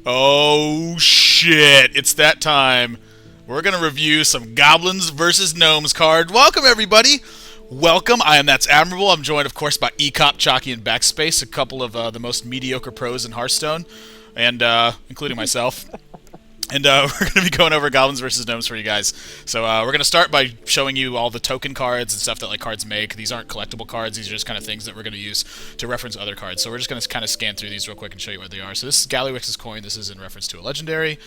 Oh shit, it's that time. We're gonna review some Goblins versus Gnomes card. Welcome everybody! Welcome, I am ThatsAdmirable. I'm joined of course by Ekop, Chakki, and Backspace, a couple of the most mediocre pros in Hearthstone, and including myself. And we're going to be going over Goblins versus Gnomes for you guys. So we're going to start by showing you all the token cards and stuff that like cards make. These aren't collectible cards. These are just kind of things that we're going to use to reference other cards. So we're just going to kind of scan through these real quick and show you what they are. So this is Gallywix's coin. This is in reference to a legendary.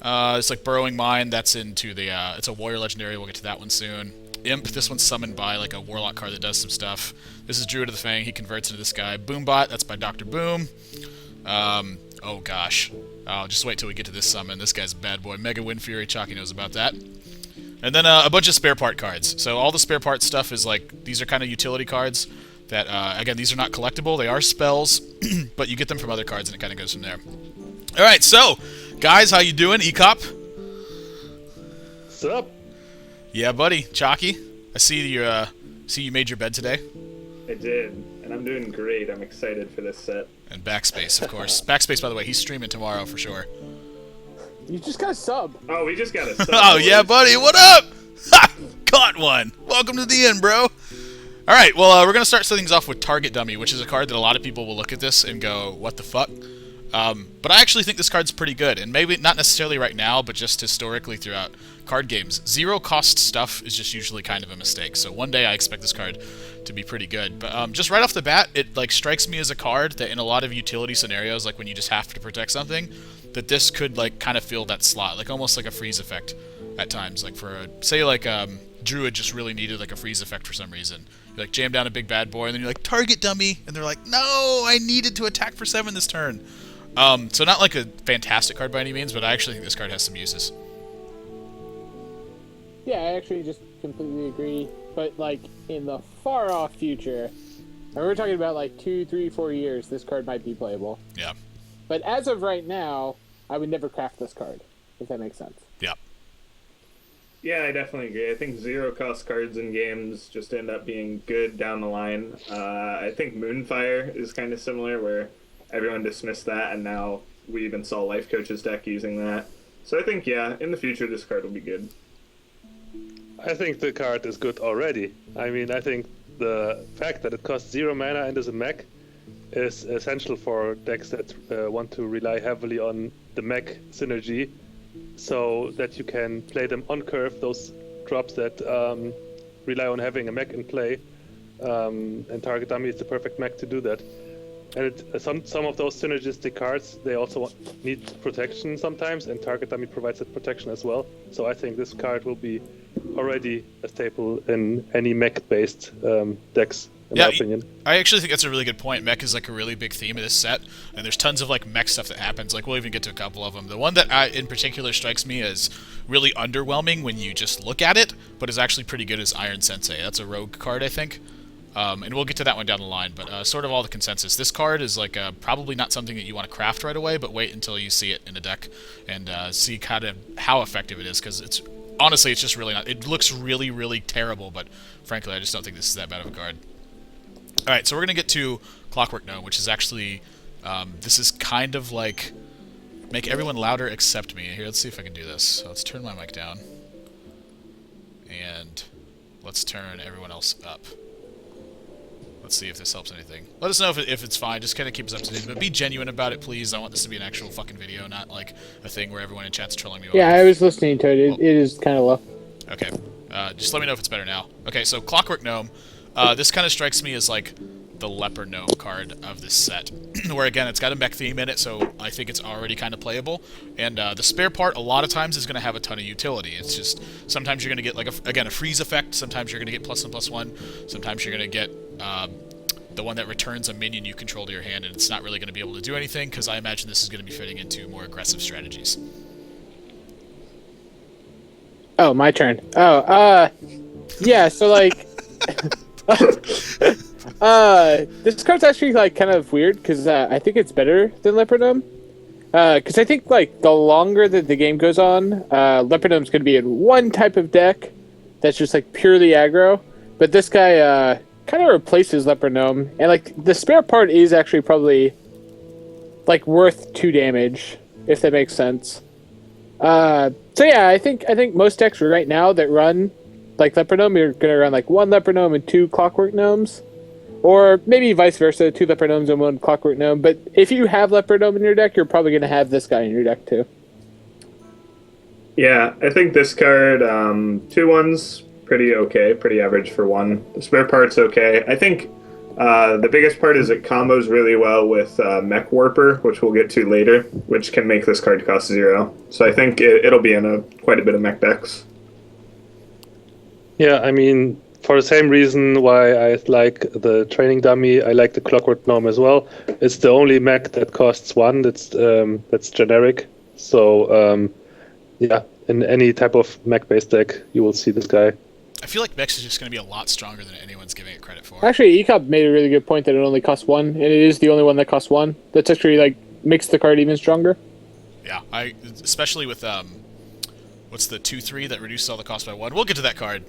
It's like Burrowing Mine. That's into the... it's a warrior legendary. We'll get to that one soon. Imp. This one's summoned by like a warlock card that does some stuff. This is Druid of the Fang. He converts into this guy. Boombot. That's by Dr. Boom. Oh gosh. Oh, just wait till we get to this summon. This guy's a bad boy. Mega Wind Fury. Chakki knows about that. And then a bunch of spare part cards. So all the spare part stuff is like, these are kind of utility cards that, again, these are not collectible. They are spells, but you get them from other cards and it kind of goes from there. Alright, so, guys, how you doing? Ekop? What's up? Yeah, buddy. Chakki? I see you made your bed today. I did, and I'm doing great. I'm excited for this set. And Backspace, of course. Backspace, by the way, he's streaming tomorrow for sure. You just got a sub. Oh, we just got a sub. Oh, yeah, buddy. What up? Ha! Caught one. Welcome to the end, bro. All right, well, we're going to start things off with Target Dummy, which is a card that a lot of people will look at this and go, what the fuck? But I actually think this card's pretty good, and maybe not necessarily right now, but just historically throughout card games. Zero-cost stuff is just usually kind of a mistake, so one day I expect this card to be pretty good. But just right off the bat, it like strikes me as a card that in a lot of utility scenarios, like when you just have to protect something, that this could like kind of fill that slot, like almost like a freeze effect at times. Like for a, say like Druid just really needed like a freeze effect for some reason. You like jam down a big bad boy, and then you're like, Target Dummy, and they're like, no, I needed to attack for 7 this turn. So not like a fantastic card by any means, but I actually think this card has some uses. Yeah, I actually just completely agree. But like in the far off future, and we're talking about like 2, 3, 4 years, this card might be playable. Yeah. But as of right now, I would never craft this card, if that makes sense. Yeah. Yeah, I definitely agree. I think zero-cost cards in games just end up being good down the line. I think Moonfire is kind of similar, where everyone dismissed that, and now we even saw Life Coach's deck using that. So I think, yeah, in the future, this card will be good. I think the card is good already. I mean, I think the fact that it costs 0 mana and is a mech is essential for decks that want to rely heavily on the mech synergy, so that you can play them on curve, those drops that rely on having a mech in play, and Target Dummy is the perfect mech to do that. And some of those synergistic cards, they also need protection sometimes, and Target Dummy provides that protection as well. So I think this card will be already a staple in any mech-based decks, in my opinion. I actually think that's a really good point. Mech is like a really big theme of this set, and there's tons of like mech stuff that happens. Like we'll even get to a couple of them. The one that in particular strikes me as really underwhelming when you just look at it, but is actually pretty good is Iron Sensei. That's a rogue card, I think. And we'll get to that one down the line, but sort of all the consensus. This card is like probably not something that you want to craft right away, but wait until you see it in a deck and see kind of how effective it is, because it's honestly, it's just really not. It looks really, really terrible, but frankly, I just don't think this is that bad of a card. Alright, so we're going to get to Clockwork Gnome, which is actually, this is kind of like, make everyone louder except me. Here, let's see if I can do this. So let's turn my mic down, and let's turn everyone else up. Let's see if this helps anything. Let us know if it's fine. Just kind of keep us up to date. But be genuine about it, please. I want this to be an actual fucking video, not like a thing where everyone in chat's trolling me. Yeah, I was listening to it. It is kind of low. Okay. Just let me know if it's better now. Okay, so Clockwork Gnome. This kind of strikes me as like the Leper Gnome card of this set. Where, again, it's got a mech theme in it, so I think it's already kind of playable. And the spare part, a lot of times, is going to have a ton of utility. It's just, sometimes you're going to get, like, a freeze effect. Sometimes you're going to get +1/+1. Sometimes you're going to get the one that returns a minion you control to your hand, and it's not really going to be able to do anything, because I imagine this is going to be fitting into more aggressive strategies. Oh, my turn. Oh, yeah, so, like... this card's actually like kind of weird because I think it's better than Leopardome. Because I think like the longer that the game goes on, Leopardome's going to be in one type of deck that's just like purely aggro. But this guy kind of replaces Leopardome, and like the spare part is actually probably like worth 2 damage if that makes sense. So yeah, I think most decks right now that run like Leopard Gnome, you're gonna run like 1 Leopard Gnome and 2 Clockwork Gnomes, or maybe vice versa, 2 Leopard Gnomes and 1 Clockwork Gnome. But if you have Leopard Gnome in your deck, you're probably gonna have this guy in your deck too. Yeah, I think this card, 2/1's pretty okay, pretty average for 1. The spare part's okay. I think the biggest part is it combos really well with Mech Warper, which we'll get to later, which can make this card cost 0. So I think it'll be in quite a bit of mech decks. Yeah, I mean, for the same reason why I like the training dummy, I like the Clockwork Gnome as well. It's the only mech that costs 1 that's generic. So yeah, in any type of mech-based deck, you will see this guy. I feel like Mex is just going to be a lot stronger than anyone's giving it credit for. Actually, Ekop made a really good point that it only costs 1, and it is the only one that costs 1. That's actually like makes the card even stronger. Yeah, especially with what's the 2/3 that reduces all the cost by 1. We'll get to that card.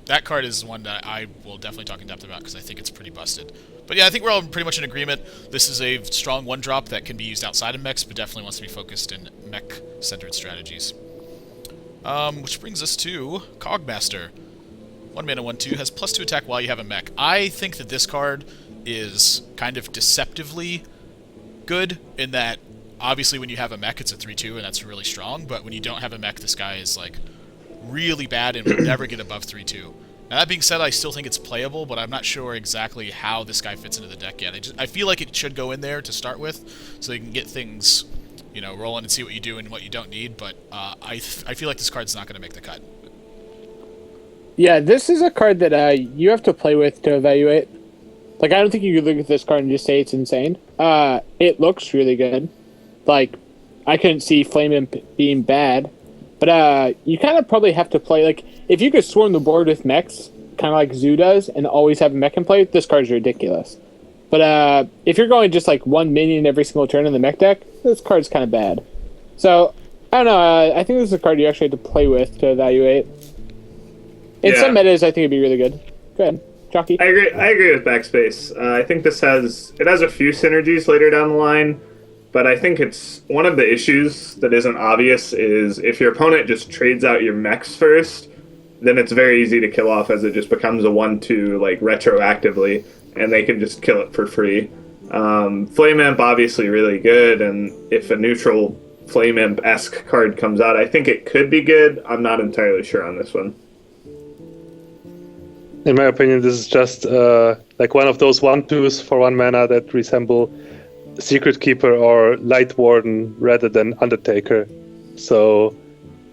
That card is one that I will definitely talk in depth about because I think it's pretty busted. But yeah, I think we're all pretty much in agreement. This is a strong 1-drop that can be used outside of mechs, but definitely wants to be focused in mech-centered strategies. Which brings us to Cogmaster. 1 mana, 1/2, has +2 attack while you have a mech. I think that this card is kind of deceptively good in that, obviously, when you have a mech, it's a 3/2, and that's really strong, but when you don't have a mech, this guy is, like, really bad and will never get above 3/2. Now, that being said, I still think it's playable, but I'm not sure exactly how this guy fits into the deck yet. I feel like it should go in there to start with, so you can get things, you know, rolling and see what you do and what you don't need, but I feel like this card's not going to make the cut. Yeah, this is a card that you have to play with to evaluate. Like, I don't think you could look at this card and just say it's insane. It looks really good. Like, I couldn't see Flame Imp being bad. But you kind of probably have to play, like, if you could swarm the board with mechs, kind of like Zoo does, and always have a mech in play, this card's ridiculous. But if you're going just, like, 1 minion every single turn in the mech deck, this card's kind of bad. So, I don't know, I think this is a card you actually have to play with to evaluate. In some metas, I think it'd be really good. Go ahead, Chakki. I agree with Backspace. I think this has a few synergies later down the line, but I think it's one of the issues that isn't obvious is if your opponent just trades out your mechs first, then it's very easy to kill off as it just becomes a 1/2 like retroactively, and they can just kill it for free. Flame Imp obviously really good, and if a neutral Flame Imp-esque card comes out, I think it could be good. I'm not entirely sure on this one. In my opinion, this is just like one of those 1/2s for 1 mana that resemble Secret Keeper or Light Warden rather than Undertaker. So,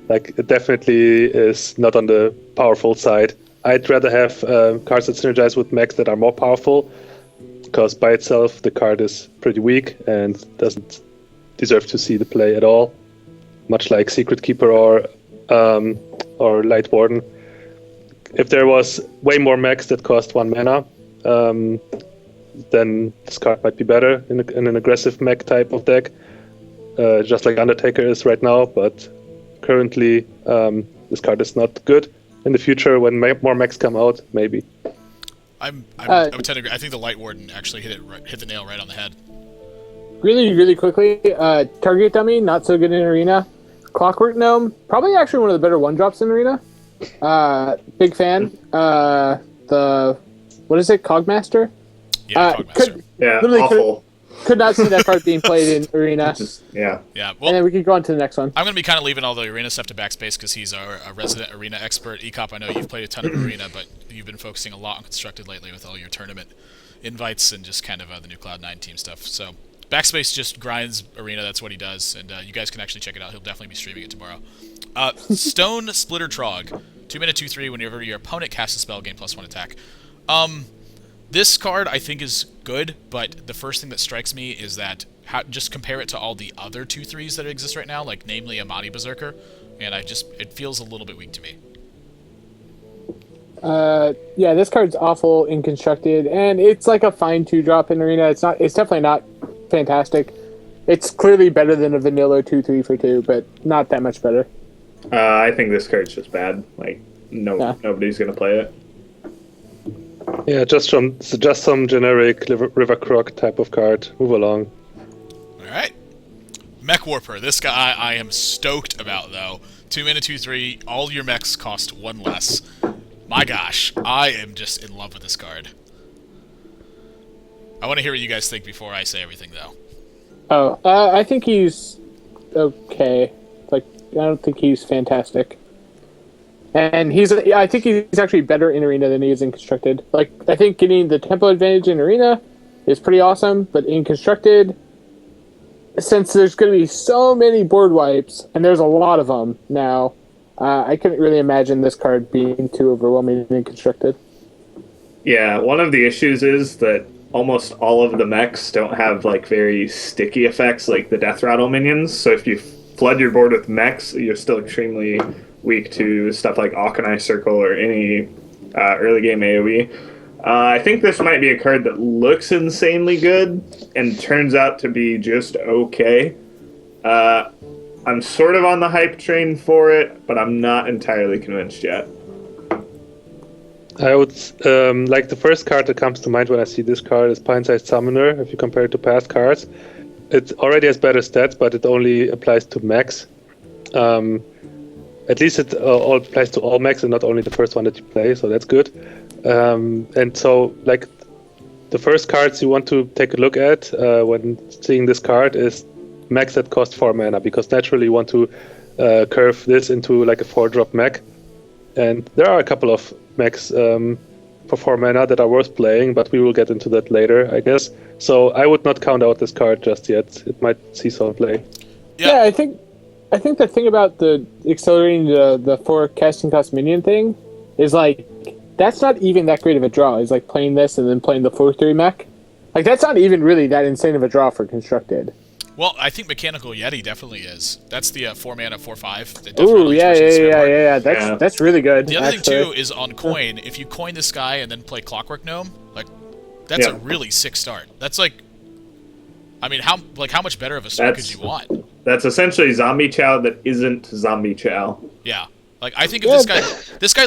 like, it definitely is not on the powerful side. I'd rather have cards that synergize with mechs that are more powerful, because by itself the card is pretty weak and doesn't deserve to see the play at all. Much like Secret Keeper or Light Warden. If there was way more mechs that cost 1 mana, then this card might be better in an aggressive mech type of deck, just like Undertaker is right now. But currently, this card is not good. In the future, when more mechs come out, maybe. I would tend to agree. I think the Light Warden actually hit the nail right on the head. Really, really quickly, Target Dummy, not so good in Arena. Clockwork Gnome, probably actually one of the better 1-drops in Arena. Big fan. What is it, Cogmaster? Yeah, Cogmaster. Awful. Could not see that card being played in Arena. Yeah. Well, and then we could go on to the next one. I'm going to be kind of leaving all the Arena stuff to Backspace because he's a resident Arena expert. Ekop, I know you've played a ton of Arena, but you've been focusing a lot on Constructed lately with all your tournament invites and just kind of the new Cloud9 team stuff. So Backspace just grinds Arena. That's what he does, and you guys can actually check it out. He'll definitely be streaming it tomorrow. Stone Splitter Trog. 2 mana, 2/3. Whenever your opponent casts a spell, gain +1 attack. This card I think is good, but the first thing that strikes me is that just compare it to all the other 2/3s that exist right now, like namely Amani Berserker, and it feels a little bit weak to me. Yeah, this card's awful in Constructed, and it's like a fine 2-drop in Arena. It's definitely not fantastic. It's clearly better than a vanilla 2/3 for 2, but not that much better. I think this card's just bad. Like, nobody's gonna play it. Yeah, just some generic River Croc type of card. Move along. All right. Mech Warper. This guy I am stoked about, though. 2 mana, 2/3. All your mechs cost 1 less. My gosh, I am just in love with this card. I want to hear what you guys think before I say everything, though. I think he's okay. Like, I don't think he's fantastic. And I think he's actually better in Arena than he is in Constructed. Like, I think getting the tempo advantage in Arena is pretty awesome, but in Constructed, since there's going to be so many board wipes, and there's a lot of them now, I couldn't really imagine this card being too overwhelming in Constructed. Yeah, one of the issues is that almost all of the mechs don't have like very sticky effects like the Death Rattle minions. So if you flood your board with mechs, you're still extremely weak to stuff like Auchenai Circle or any early game AoE. I think this might be a card that looks insanely good and turns out to be just okay. I'm sort of on the hype train for it, but I'm not entirely convinced yet. I would like the first card that comes to mind when I see this card is Pint-Sized Summoner. If you compare it to past cards, it already has better stats, but it only applies to mechs. At least it all applies to all mechs and not only the first one that you play, so that's good. And so, like, the first cards you want to take a look at when seeing this card is mechs that cost 4 mana, because naturally you want to curve this into like a 4-drop mech. And there are a couple of mechs for 4 mana that are worth playing, but we will get into that later, I guess. So I would not count out this card just yet. It might see some play. Yeah, I think the thing about the accelerating the 4 casting cost minion thing is like that's not even that great of a draw. It's like playing this and then playing the 4/3 mech. Like that's not even really that insane of a draw for Constructed. Well, I think Mechanical Yeti definitely is. That's the 4 mana 4/5. Ooh, yeah. That's really good. The other thing too is on coin. If you coin this guy and then play Clockwork Gnome, like that's a really sick start. That's like, I mean, how much better of a start could you want? That's essentially Zombie Chow that isn't Zombie Chow. Yeah, like I think if this guy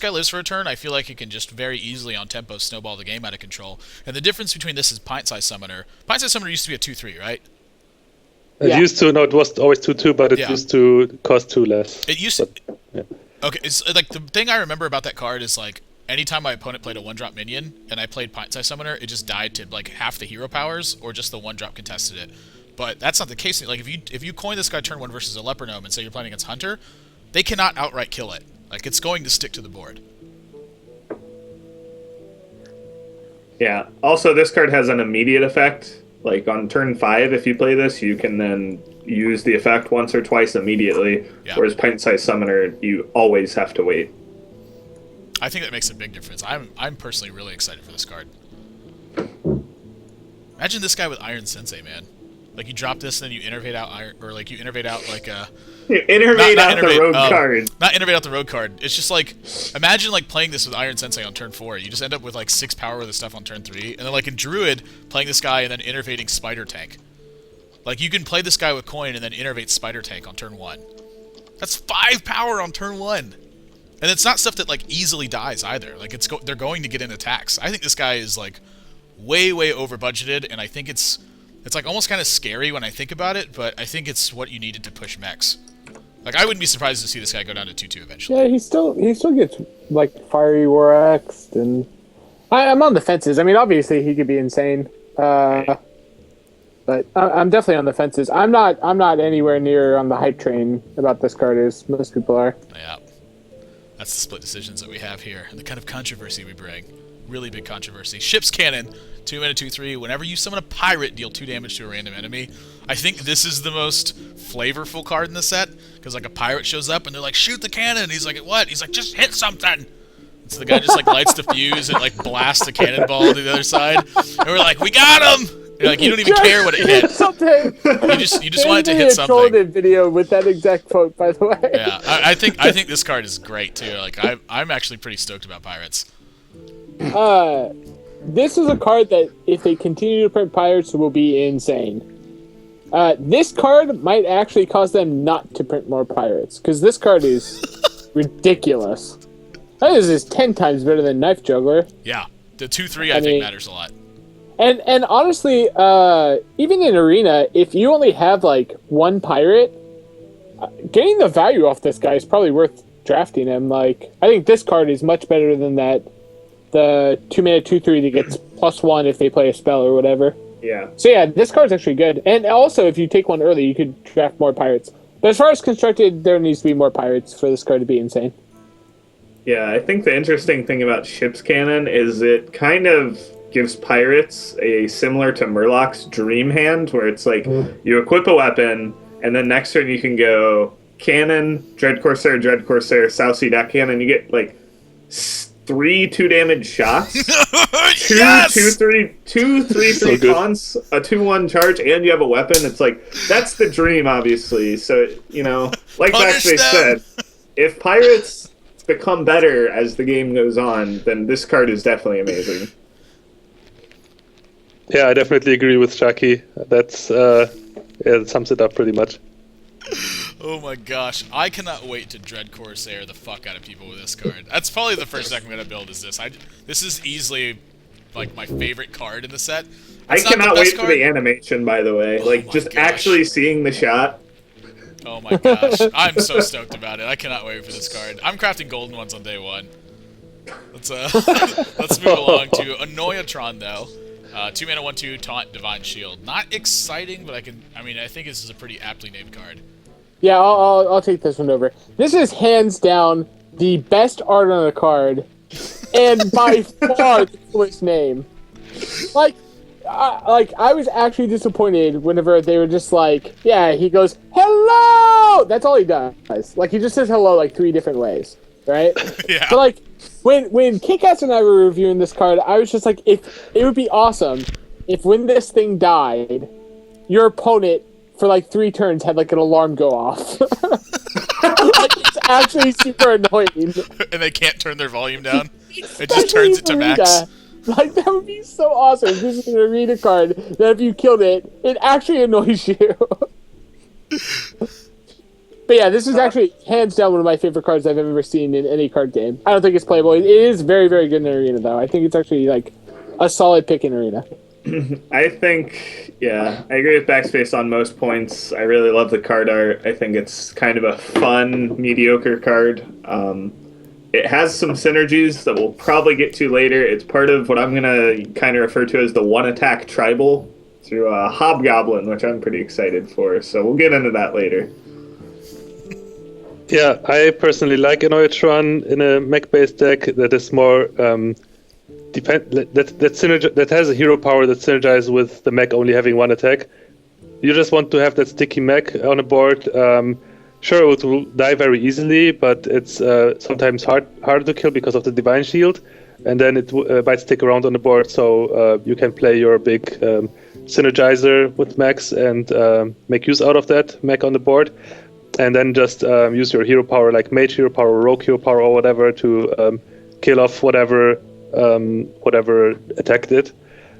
lives for a turn, I feel like he can just very easily on tempo snowball the game out of control. And the difference between this is Pint-Sized Summoner. Pint-Sized Summoner used to be a 2/3, right? It used to, no, it was always 2/2, but it used to cost 2 less. It used to. Yeah. Okay, it's like the thing I remember about that card is like anytime my opponent played a 1-drop minion and I played Pint-Sized Summoner, it just died to like half the hero powers or just the 1-drop contested it. But that's not the case. Like if you coin this guy turn 1 versus a Leper Gnome and say you're playing against Hunter, they cannot outright kill it. Like it's going to stick to the board. Yeah. Also, this card has an immediate effect. Like on turn 5, if you play this, you can then use the effect once or twice immediately. Yeah. Whereas Pint-Sized Summoner, you always have to wait. I think that makes a big difference. I'm personally really excited for this card. Imagine this guy with Iron Sensei, man. Like you drop this and then you innervate out Iron, or like you innervate out like a. You innervate out the rogue card. Not innervate out the rogue card. It's just like imagine like playing this with Iron Sensei on turn 4. You just end up with like 6 power with the stuff on turn 3, and then like in Druid playing this guy and then innervating Spider Tank. Like you can play this guy with coin and then innervate Spider Tank on turn 1. That's 5 power on turn 1, and it's not stuff that like easily dies either. Like they're going to get in attacks. I think this guy is like way over budgeted, and I think it's like almost kind of scary when I think about it, but I think it's what you needed to push mechs. Like I wouldn't be surprised to see this guy go down to 2/2 eventually. Yeah, he still gets like Fiery War Axed, and I'm on the fences. I mean, obviously he could be insane, but I'm definitely on the fences. I'm not anywhere near on the hype train about this card as most people are. Yeah, that's the split decisions that we have here, and the kind of controversy we bring. Really big controversy. Ship's Cannon, 2 mana 2/3. Whenever you summon a pirate, deal 2 damage to a random enemy. I think this is the most flavorful card in the set, because like a pirate shows up and they're like, shoot the cannon. And he's like, what? He's like, just hit something. And so the guy just like lights the fuse and like blasts a cannonball to the other side. And we're like, we got him. And you're like, you don't even care what it hit. Something. You just want it to hit something. I trolled video with that exact quote, by the way. Yeah, I think this card is great too. Like I'm actually pretty stoked about pirates. This is a card that, if they continue to print pirates, will be insane. This card might actually cause them not to print more pirates, because this card is ridiculous. This is 10 times better than Knife Juggler. Yeah, the 2/3 I think matters a lot. And honestly, even in Arena, if you only have like one pirate, getting the value off this guy is probably worth drafting him. Like, I think this card is much better than that. The 2-mana 2/3 that gets +1 if they play a spell or whatever. Yeah. So yeah, this card's actually good. And also, if you take one early, you could draft more pirates. But as far as constructed, there needs to be more pirates for this card to be insane. Yeah, I think the interesting thing about Ship's Cannon is it kind of gives pirates a similar to Murloc's Dream Hand, where it's like you equip a weapon, and then next turn you can go Cannon, Dread Corsair, South Sea Deck Cannon. You get like 3 2-damage shots, Yes! two 3/3 taunts, a 2/1 charge, and you have a weapon. It's like that's the dream, obviously. So like Backspace said, if pirates become better as the game goes on, then this card is definitely amazing. Yeah, I definitely agree with Chakki. That's that sums it up pretty much. Oh my gosh, I cannot wait to Dread Corsair the fuck out of people with this card. That's probably the first deck I'm gonna build. Is this? This is easily like my favorite card in the set. I cannot wait for the animation. By the way, just gosh. actually seeing the shot. Oh my gosh, I'm so stoked about it. I cannot wait for this card. I'm crafting golden ones on day one. Let's move along to Annoyatron though. 2-mana 1/2 taunt Divine Shield. Not exciting, but I think this is a pretty aptly named card. Yeah, I'll take this one over. This is hands down the best art on the card, and by far the coolest name. I was actually disappointed whenever they were just like, yeah, he goes, hello! That's all he does. Like, he just says hello like 3 different ways, right? Yeah. But like, when Kickass and I were reviewing this card, I was just like, if it would be awesome if when this thing died, your opponent for like 3 turns had like an alarm go off. Like, it's actually super annoying. And they can't turn their volume down. It just turns it to max. Like, that would be so awesome. This is an arena card that if you killed it, it actually annoys you. But yeah, this is actually hands down one of my favorite cards I've ever seen in any card game. I don't think it's playable. It is very, very good in arena, though. I think it's actually like a solid pick in arena. I think, yeah, I agree with Backspace on most points. I really love the card art. I think it's kind of a fun, mediocre card. It has some synergies that we'll probably get to later. It's part of what I'm going to kind of refer to as the one-attack tribal through Hobgoblin, which I'm pretty excited for. So we'll get into that later. Yeah, I personally like Annoyatron in a mech-based deck that is more that has a hero power that synergizes with the mech only having one attack. You just want to have that sticky mech on a board. Sure, it will die very easily, but it's sometimes harder to kill because of the Divine Shield, and then it might stick around on the board, so you can play your big synergizer with mechs and make use out of that mech on the board, and then just use your hero power like Mage Hero Power, Rogue Hero Power, or whatever to kill off whatever attacked it.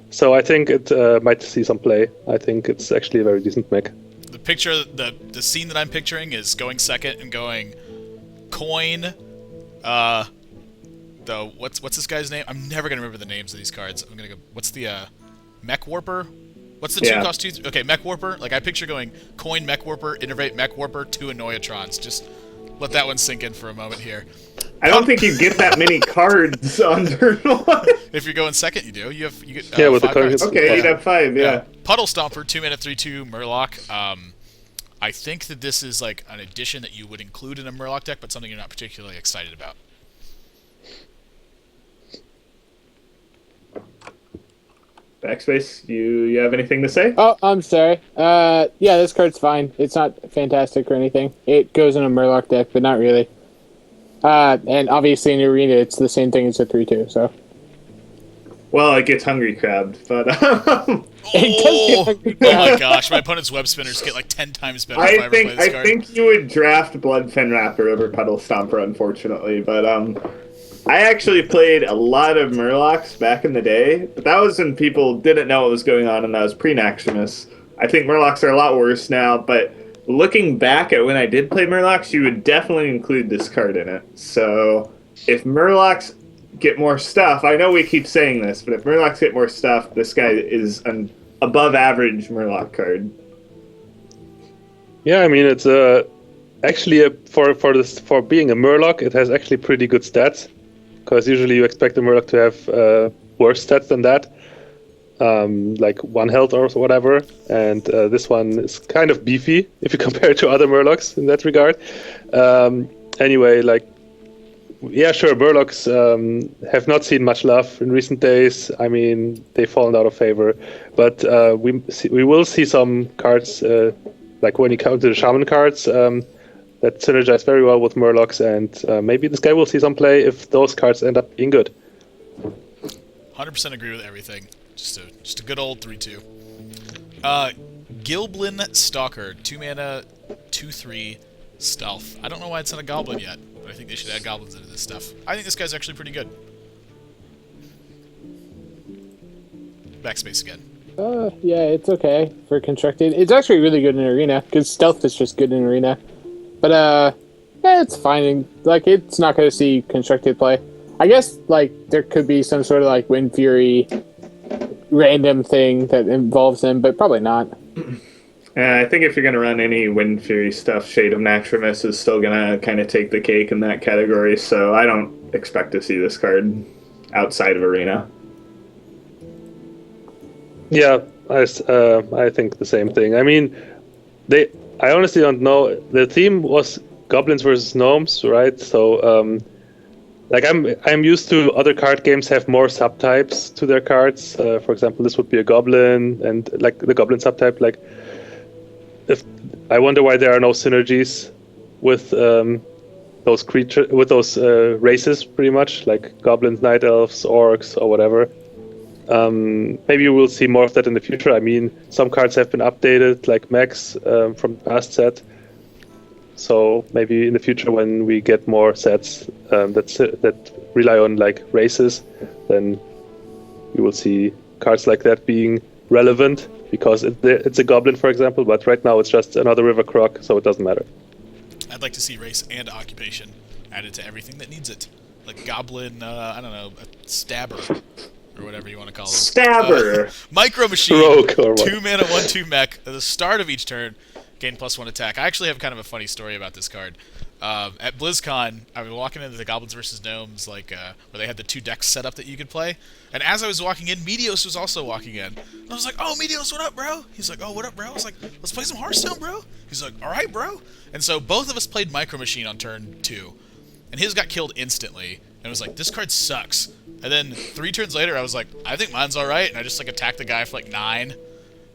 So I think it might see some play. I think it's actually a very decent mech. The picture, the scene that I'm picturing is going second and going coin. What's this guy's name? I'm never gonna remember the names of these cards. I'm gonna go. What's the Mech Warper? What's the 2 cost 2? Okay, Mech Warper. Like, I picture going coin Mech Warper, innervate Mech Warper, 2 Annoyatrons. Just let that one sink in for a moment here. I don't think you get that many cards on turn 1. If you're going second, you do. You get with 5 the cards. Okay, you'd have 5, yeah. Puddle Stomper, 2-mana 3/2 Murloc. I think that this is like an addition that you would include in a Murloc deck, but something you're not particularly excited about. Backspace, you have anything to say? Oh, I'm sorry. Yeah, this card's fine. It's not fantastic or anything. It goes in a Murloc deck, but not really. And obviously in arena, it's the same thing as a 3/2. So. Well, it gets hungry crabbed, but It does get hungry Oh crabbed. my gosh, my opponent's web spinners get like 10 times better if I ever play this I card. think you would draft Bloodfin Rapper over Puddle Stomper, unfortunately. But I actually played a lot of Murlocs back in the day, but that was when people didn't know what was going on, and that was pre-Naximus. I think Murlocs are a lot worse now, but looking back at when I did play Murlocs, you would definitely include this card in it. So if Murlocs get more stuff, I know we keep saying this, but if Murlocs get more stuff, this guy is an above average Murloc card. Yeah, I mean it's actually for being a Murloc, it has actually pretty good stats. Because usually you expect a Murloc to have worse stats than that, like 1 health or whatever. And this one is kind of beefy if you compare it to other Murlocs in that regard. Anyway, like, yeah, sure, Murlocs have not seen much love in recent days. I mean, they've fallen out of favor. But we will see some cards, like when you count the Shaman cards, that synergize very well with Murlocs, and maybe this guy will see some play if those cards end up being good. 100% agree with everything. Just a good old 3-2. Gilblin Stalker, 2 mana, 2/3 stealth. I don't know why it's not a goblin yet, but I think they should add goblins into this stuff. I think this guy's actually pretty good. Backspace again. Yeah, it's okay for constructed. It's actually really good in arena because stealth is just good in arena. But yeah, it's fine. Like, it's not going to see constructed play. I guess like there could be some sort of like Wind Fury random thing that involves him, but probably not. I think if you're going to run any Wind Fury stuff, Shade of Naxxramas is still going to kind of take the cake in that category. So I don't expect to see this card outside of arena. Yeah, I think the same thing. I mean, I honestly don't know. The theme was goblins versus gnomes, right? So, like I'm used to other card games have more subtypes to their cards. For example, this would be a goblin, and like the goblin subtype. Like, if I wonder why there are no synergies with those races, pretty much like goblins, night elves, orcs, or whatever. Maybe we'll see more of that in the future. I mean, some cards have been updated, like Max from the past set. So maybe in the future, when we get more sets that rely on like races, then we will see cards like that being relevant because it's a goblin, for example. But right now, it's just another river croc, so it doesn't matter. I'd like to see race and occupation added to everything that needs it, like goblin. I don't know, a stabber. Or whatever you want to call them. Stabber! Micro Machine, Rogue or what? 2 mana, 1/2 mech. At the start of each turn, gain +1 attack. I actually have kind of a funny story about this card. At BlizzCon, I was walking into the Goblins vs. Gnomes, like, where they had the 2 decks set up that you could play. And as I was walking in, Meteos was also walking in. And I was like, oh, Meteos, what up, bro? He's like, oh, what up, bro? I was like, let's play some Hearthstone, bro. He's like, all right, bro. And so both of us played Micro Machine on turn 2. And his got killed instantly. And I was like, this card sucks. And then 3 turns later, I was like, I think mine's alright. And I just, like, attacked the guy for, like, 9.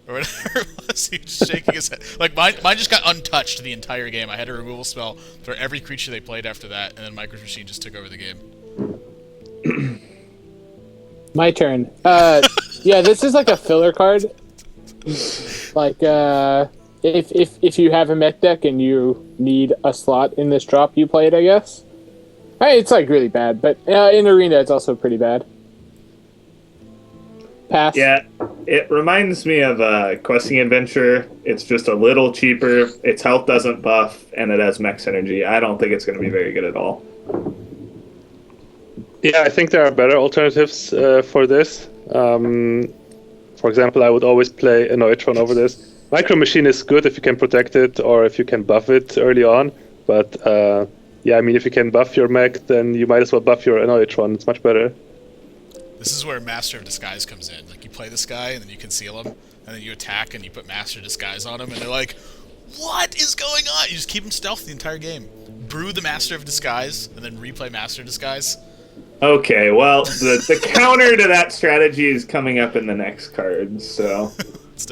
Or whatever it was. He was just shaking his head. Like, mine just got untouched the entire game. I had a removal spell for every creature they played after that. And then Micro Machine just took over the game. My turn. Yeah, this is like a filler card. Like, if you have a mech deck and you need a slot in this drop, you play it, I guess. Hey, it's like really bad, but in arena it's also pretty bad. Pass. Yeah, it reminds me of Questing Adventure. It's just a little cheaper. Its health doesn't buff, and it has mech synergy. I don't think it's going to be very good at all. Yeah, I think there are better alternatives for this. For example, I would always play a Neutron over this. Micro Machine is good if you can protect it or if you can buff it early on, but yeah, I mean, if you can buff your mech, then you might as well buff your Neutron. It's much better. This is where Master of Disguise comes in. Like, you play this guy, and then you conceal him, and then you attack, and you put Master of Disguise on him, and they're like, what is going on? You just keep him stealth the entire game. Brew the Master of Disguise, and then replay Master of Disguise. Okay, well, the counter to that strategy is coming up in the next card, so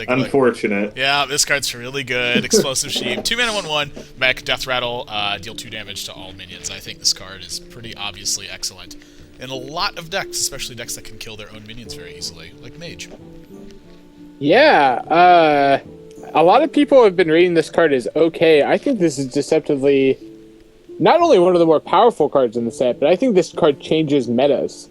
unfortunate. Yeah, this card's really good. Explosive Sheep. 2 mana, 1/1. Mech, Death Rattle, deal 2 damage to all minions. I think this card is pretty obviously excellent. In a lot of decks, especially decks that can kill their own minions very easily, like Mage. Yeah, a lot of people have been rating this card as okay. I think this is deceptively not only one of the more powerful cards in the set, but I think this card changes metas.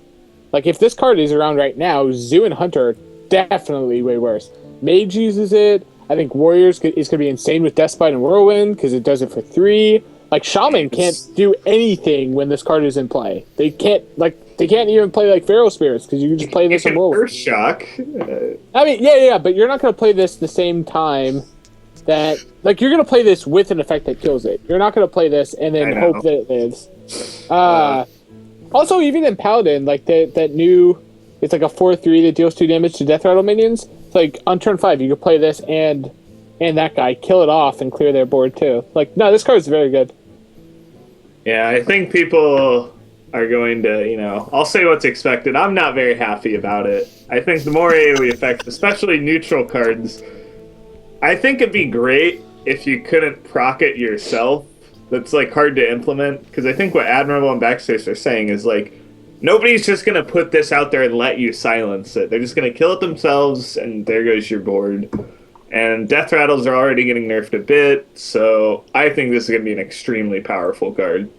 Like, if this card is around right now, Zoo and Hunter are definitely way worse. Mage uses it. I think Warriors is going to be insane with Deathbite and Whirlwind because it does it for 3. Like, Shaman can't do anything when this card is in play. They can't, like, they can't even play like Feral Spirits because you can just play this in World War. Earth Shock. I mean, yeah, but you're not going to play this the same time that... Like, you're going to play this with an effect that kills it. You're not going to play this and then hope that it lives. Also, even in Paladin, like, that new... It's like a 4/3 that deals 2 damage to Death Rattle minions. It's like, on turn 5, you could play this and that guy, kill it off, and clear their board, too. Like, no, this card is very good. Yeah, I think people are going to, I'll say what's expected. I'm not very happy about it. I think the more AoE effects, especially neutral cards, I think it'd be great if you couldn't proc it yourself. That's, like, hard to implement, because I think what Admirable and Backspace are saying is, like, nobody's just going to put this out there and let you silence it. They're just going to kill it themselves, and there goes your board. And Death Rattles are already getting nerfed a bit, so I think this is going to be an extremely powerful card.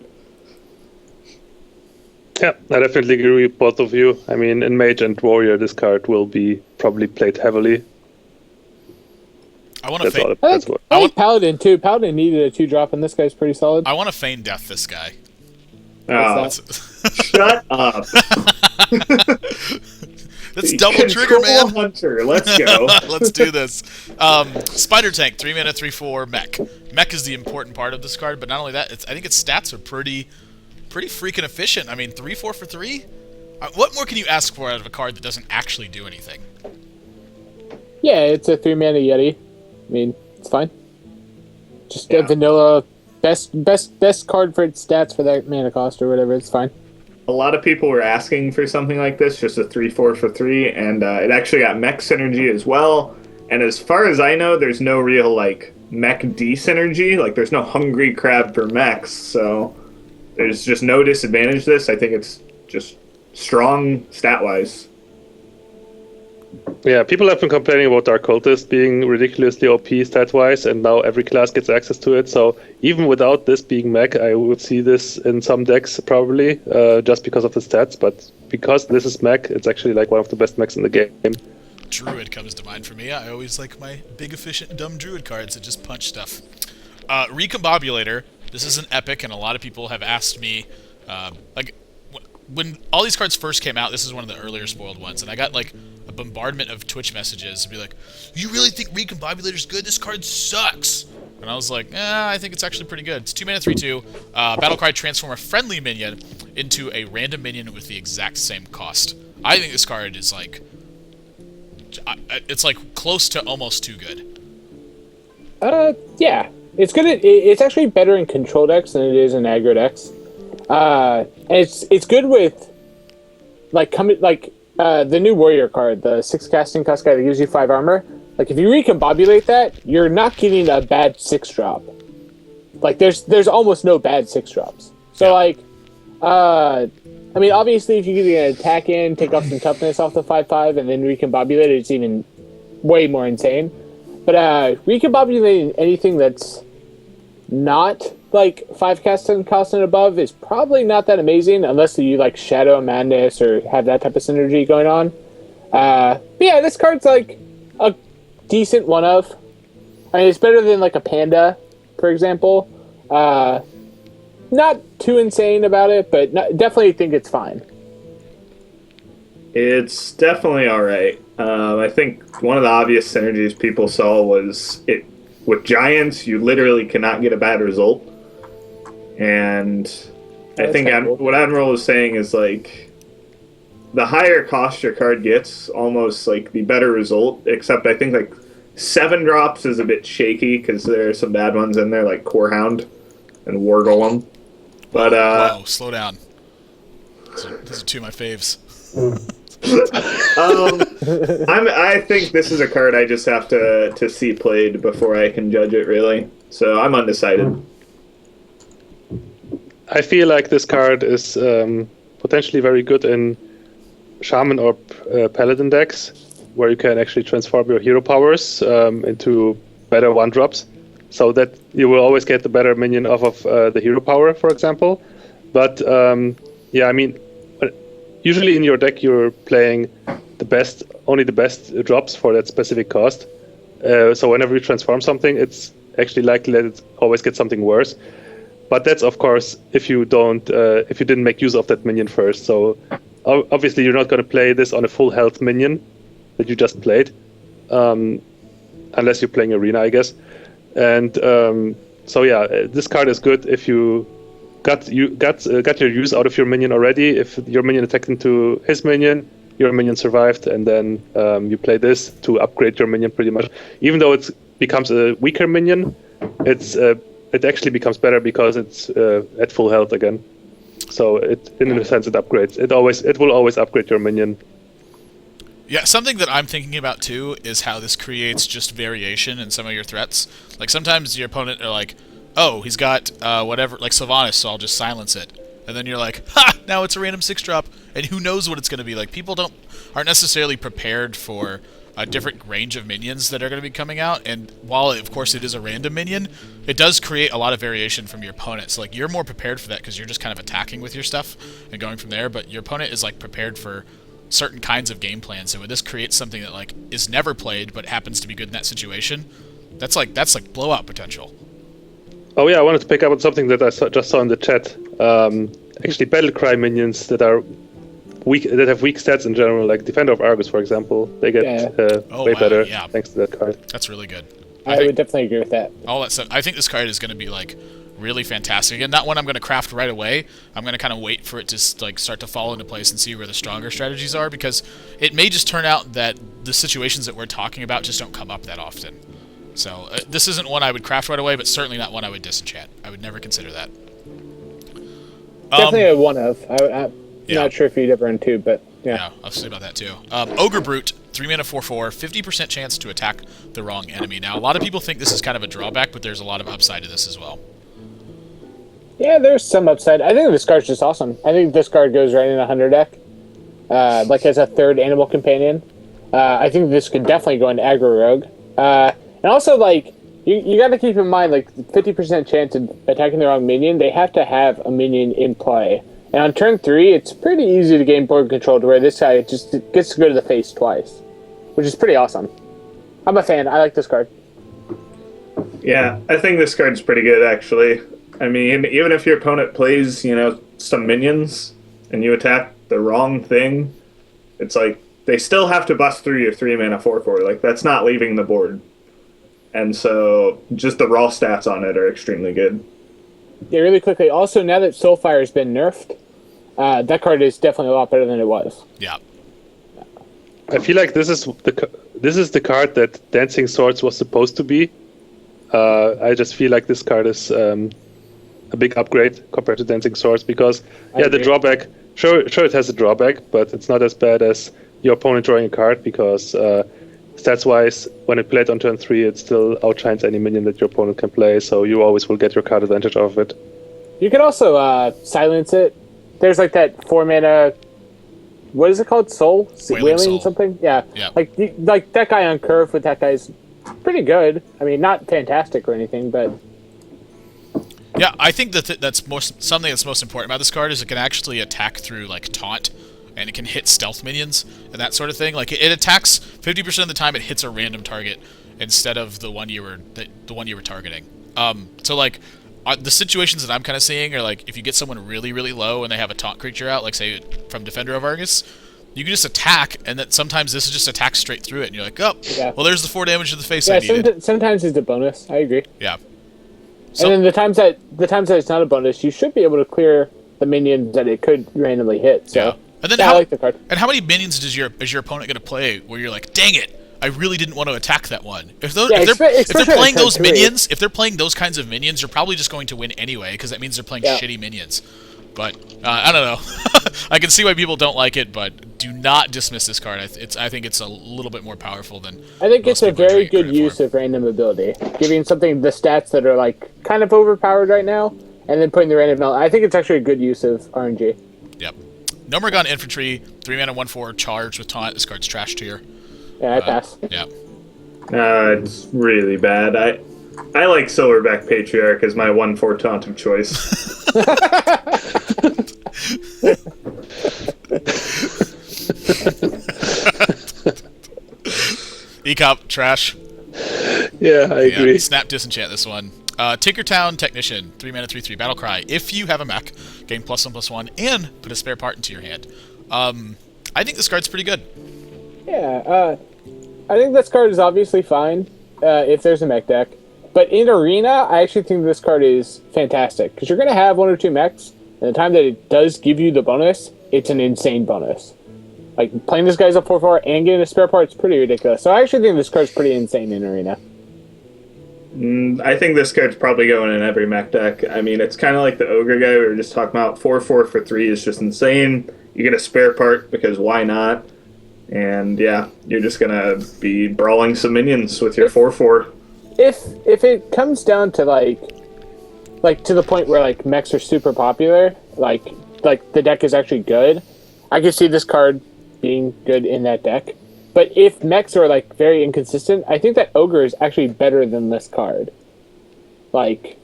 Yeah, I definitely agree with both of you. I mean, in Mage and Warrior, this card will be probably played heavily. I want to feign. I like Paladin, too. Paladin needed a 2-drop, and this guy's pretty solid. I want to feign death this guy. Oh, shut up. That's double trigger, man. Hunter. Let's go. Let's do this. Spider Tank, 3 mana, 3/4 mech. Mech is the important part of this card, but not only that, I think its stats are pretty freaking efficient. I mean, 3/4 for 3? What more can you ask for out of a card that doesn't actually do anything? Yeah, it's a 3-mana Yeti. I mean, it's fine. Just a vanilla, best card for its stats for that mana cost or whatever. It's fine. A lot of people were asking for something like this, just a 3/4 for 3, and it actually got mech synergy as well. And as far as I know, there's no real like mech D-synergy. Like, there's no hungry crab for mechs, so there's just no disadvantage to this. I think it's just strong stat-wise. Yeah, people have been complaining about Dark Cultist being ridiculously OP stat-wise, and now every class gets access to it. So even without this being mech, I would see this in some decks probably, just because of the stats. But because this is mech, it's actually like one of the best mechs in the game. Druid comes to mind for me. I always like my big, efficient, dumb Druid cards that just punch stuff. Recombobulator. This is an epic, and a lot of people have asked me, when all these cards first came out, this is one of the earlier spoiled ones, and I got like a bombardment of Twitch messages to be like, "You really think Recombobulator's good? This card sucks." And I was like, I think it's actually pretty good. It's 2 mana, 3/2. Battlecry, transform a friendly minion into a random minion with the exact same cost. I think this card is like, it's like close to almost too good. Yeah, it's good. It's actually better in control decks than it is in aggro decks. And it's good with the new warrior card, the 6 casting cost guy that gives you 5 armor. Like, if you recombobulate that, you're not getting a bad 6-drop. Like, there's almost no bad 6-drops. So like, I mean, obviously if you get an attack in, take off some toughness off the 5/5, and then recombobulate it, it's even way more insane. But recombobulating anything that's not like 5 casting cost and above is probably not that amazing unless you like Shadow Madness or have that type of synergy going on. But yeah, this card's like a decent one of. I mean, it's better than like a Panda, for example. Not too insane about it, but definitely think it's fine. It's definitely alright. I think one of the obvious synergies people saw was it with Giants, you literally cannot get a bad result. And I think what Admiral was saying is, like, the higher cost your card gets, almost, like, the better result, except I think, like, 7 drops is a bit shaky, because there are some bad ones in there, like Corehound and War Golem. But, Whoa, slow down. These are 2 of my faves. I think this is a card I just have to see played before I can judge it, really. So I'm undecided. I feel like this card is potentially very good in Shaman or Paladin decks, where you can actually transform your hero powers into better 1-drops, so that you will always get the better minion off of the hero power, for example. But yeah, I mean, usually in your deck you're playing only the best drops for that specific cost. So whenever you transform something, it's actually likely that it always gets something worse. But that's, of course, if you didn't make use of that minion first. So Obviously, you're not going to play this on a full health minion that you just played, unless you're playing arena, I guess. And so yeah, this card is good if you got your use out of your minion already. If your minion attacked into his minion, your minion survived, and then you play this to upgrade your minion pretty much. Even though it becomes a weaker minion, it actually becomes better because it's at full health again. So in a sense, it upgrades. It will always upgrade your minion. Yeah, something that I'm thinking about too is how this creates just variation in some of your threats. Like sometimes your opponent are like, oh, he's got whatever, like Sylvanas, so I'll just silence it. And then you're like, ha! Now it's a random 6-drop, and who knows what it's going to be. Like people aren't necessarily prepared for a different range of minions that are going to be coming out. And while of course it is a random minion, it does create a lot of variation from your opponent. So like you're more prepared for that because you're just kind of attacking with your stuff and going from there. But your opponent is like prepared for certain kinds of game plans. So when this creates something that like is never played but happens to be good in that situation, that's like blowout potential. Oh yeah, I wanted to pick up on something that I just saw in the chat. Actually, Battlecry minions that have weak stats in general, like Defender of Argus, for example, they get way better thanks to that card. That's really good. I would definitely agree with that. All that stuff. I think this card is going to be like really fantastic. Again, not one I'm going to craft right away. I'm going to kind of wait for it to like start to fall into place and see where the stronger strategies are, because it may just turn out that the situations that we're talking about just don't come up that often. So this isn't one I would craft right away, but certainly not one I would disenchant. I would never consider that. Definitely a one of. I'm not sure if you'd ever into, but yeah. Yeah, I'll say about that too. Ogre Brute, 3 mana 4/4, 50% chance to attack the wrong enemy. Now, a lot of people think this is kind of a drawback, but there's a lot of upside to this as well. Yeah, there's some upside. I think this card's just awesome. I think this card goes right in a Hunter deck, like as a third animal companion. I think this could definitely go into Aggro Rogue. And also, like, you got to keep in mind, like, 50% chance of attacking the wrong minion, they have to have a minion in play. And on turn 3, it's pretty easy to gain board control to where this guy just gets to go to the face twice, which is pretty awesome. I'm a fan. I like this card. Yeah, I think this card's pretty good, actually. I mean, even if your opponent plays, some minions, and you attack the wrong thing, it's like, they still have to bust through your 3 mana 4/4. Like, that's not leaving the board. And so, just the raw stats on it are extremely good. Yeah, really quickly. Also, now that Soulfire has been nerfed, that card is definitely a lot better than it was. Yeah. I feel like this is the card that Dancing Swords was supposed to be. I just feel like this card is a big upgrade compared to Dancing Swords because, the drawback. Sure, it has a drawback, but it's not as bad as your opponent drawing a card because stats-wise, when it played on turn 3, it still outshines any minion that your opponent can play, so you always will get your card advantage off it. You can also silence it. There's like that 4 mana. What is it called? Soul? Wailing Soul. Something? Yeah. Yeah. Like that guy on curve with that guy's pretty good. I mean, not fantastic or anything, but. Yeah, I think that's something that's most important about this card is it can actually attack through like taunt, and it can hit stealth minions and that sort of thing. Like it attacks 50% of the time. It hits a random target instead of the one you were targeting. So like the situations that I'm kind of seeing are like if you get someone really really low and they have a taunt creature out, like say from Defender of Argus, you can just attack, and that sometimes this just attacks straight through it, and you're like, oh, well, there's the 4 damage to the face I needed. Sometimes it's a bonus. I agree. Yeah. So, and then the times that it's not a bonus, you should be able to clear the minions that it could randomly hit. So yeah. And then I like the card. And how many minions is your opponent going to play where you're like, dang it, I really didn't want to attack that one. If they're playing those minions, if they're playing those kinds of minions, you're probably just going to win anyway because that means they're playing shitty minions. But I don't know. I can see why people don't like it, but do not dismiss this card. I think it's a little bit more powerful than. I think it's a very good use of random ability, giving something the stats that are like kind of overpowered right now, and then putting the random element. I think it's actually a good use of RNG. Yep. Nomergon Infantry, 3 mana 1/4, charged with taunt. This card's trash tier. Yeah, I pass. Yeah. It's really bad. I like Silverback Patriarch as my 1/4 taunt of choice. Ekop, trash. Yeah, I agree. Snap disenchant this one. Tinkertown Technician, 3 mana 3/3, Battle Cry. If you have a mech, gain +1/+1, and put a spare part into your hand. I think this card's pretty good. Yeah, I think this card is obviously fine if there's a mech deck. But in Arena, I actually think this card is fantastic. Because you're going to have 1 or 2 mechs, and the time that it does give you the bonus, it's an insane bonus. Like, playing this guy's up 4/4 and getting a spare part is pretty ridiculous. So I actually think this card's pretty insane in Arena. I think this card's probably going in every mech deck. I mean, it's kind of like the Ogre guy we were just talking about. 4/4 for 3 is just insane. You get a spare part because why not? And yeah, you're just going to be brawling some minions with your 4/4. If it comes down to like to the point where like mechs are super popular, like the deck is actually good, I can see this card being good in that deck. But if mechs are like very inconsistent, I think that Ogre is actually better than this card. Like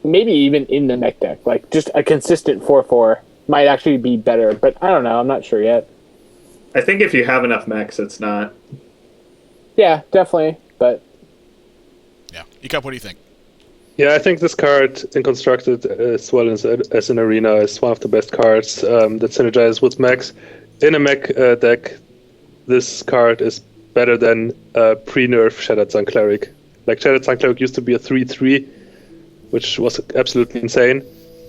maybe even in the mech deck, like just a consistent 4/4 might actually be better. But I don't know. I'm not sure yet. I think if you have enough mechs, it's not. Yeah, definitely. But Yeah. Ekop, what do you think? Yeah, I think this card, in constructed as well as in Arena, is one of the best cards that synergizes with mechs. In a mech deck, this card is better than pre-nerf Shattered Sun Cleric. Like, Shattered Sun Cleric used to be a 3/3, which was absolutely insane.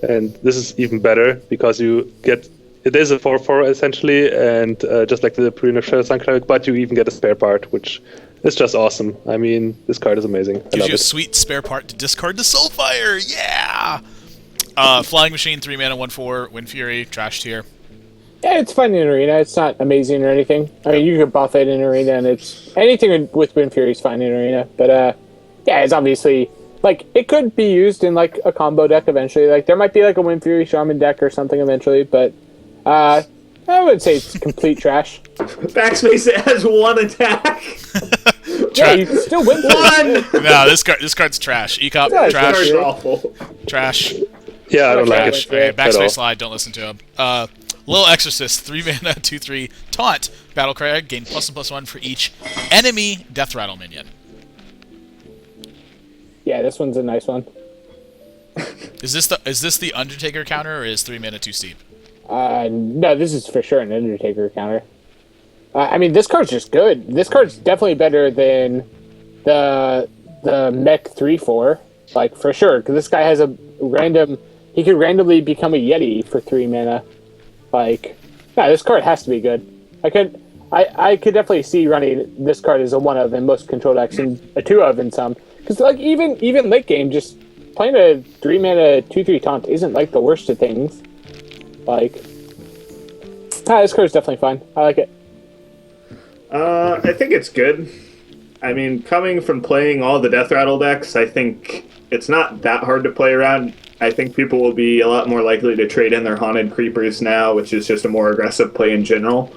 And this is even better because you get... It is a 4/4 essentially, and just like the pre-nerf Shattered Sun Cleric, but you even get a spare part, which is just awesome. I mean, this card is amazing. I Gives love you a it. sweet spare part to discard to Soulfire. Yeah! Flying Machine, 3 mana, 1/4, Wind Fury, trash tier. yeah, it's fun in Arena. It's not amazing or anything. I mean, you can buff it in Arena, and it's anything with Wind Fury is fine in Arena. But yeah, it's obviously like it could be used in like a combo deck eventually. Like there might be like a Wind Fury Shaman deck or something eventually, but I wouldn't say it's complete trash. Backspace has 1 attack. Yeah, you can still win. No, this card's trash. Ekop, Yeah, it's trash. Card's awful. Trash. Yeah, I don't like Trash. it. Okay, at Backspace all. Slide, don't listen to him. Little Exorcist, 3 mana, 2/3, Taunt, Battlecry, gain +1/+1 for each enemy Death Rattle minion. Yeah, this one's a nice one. Is this the Undertaker counter, or is 3 mana too steep? No, this is for sure an Undertaker counter. I mean, this card's just good. This card's definitely better than the mech 3/4, like for sure. Because this guy has a random. He could randomly become a Yeti for 3 mana. Like, yeah, this card has to be good. I could definitely see running this card as a 1 of in most control decks and a 2 of in some. Because like even late game, just playing a 3 mana 2/3 taunt isn't like the worst of things. Like, this card's definitely fine. I like it. I think it's good. I mean, coming from playing all the Death Rattle decks, I think it's not that hard to play around. I think people will be a lot more likely to trade in their Haunted Creepers now, which is just a more aggressive play in general.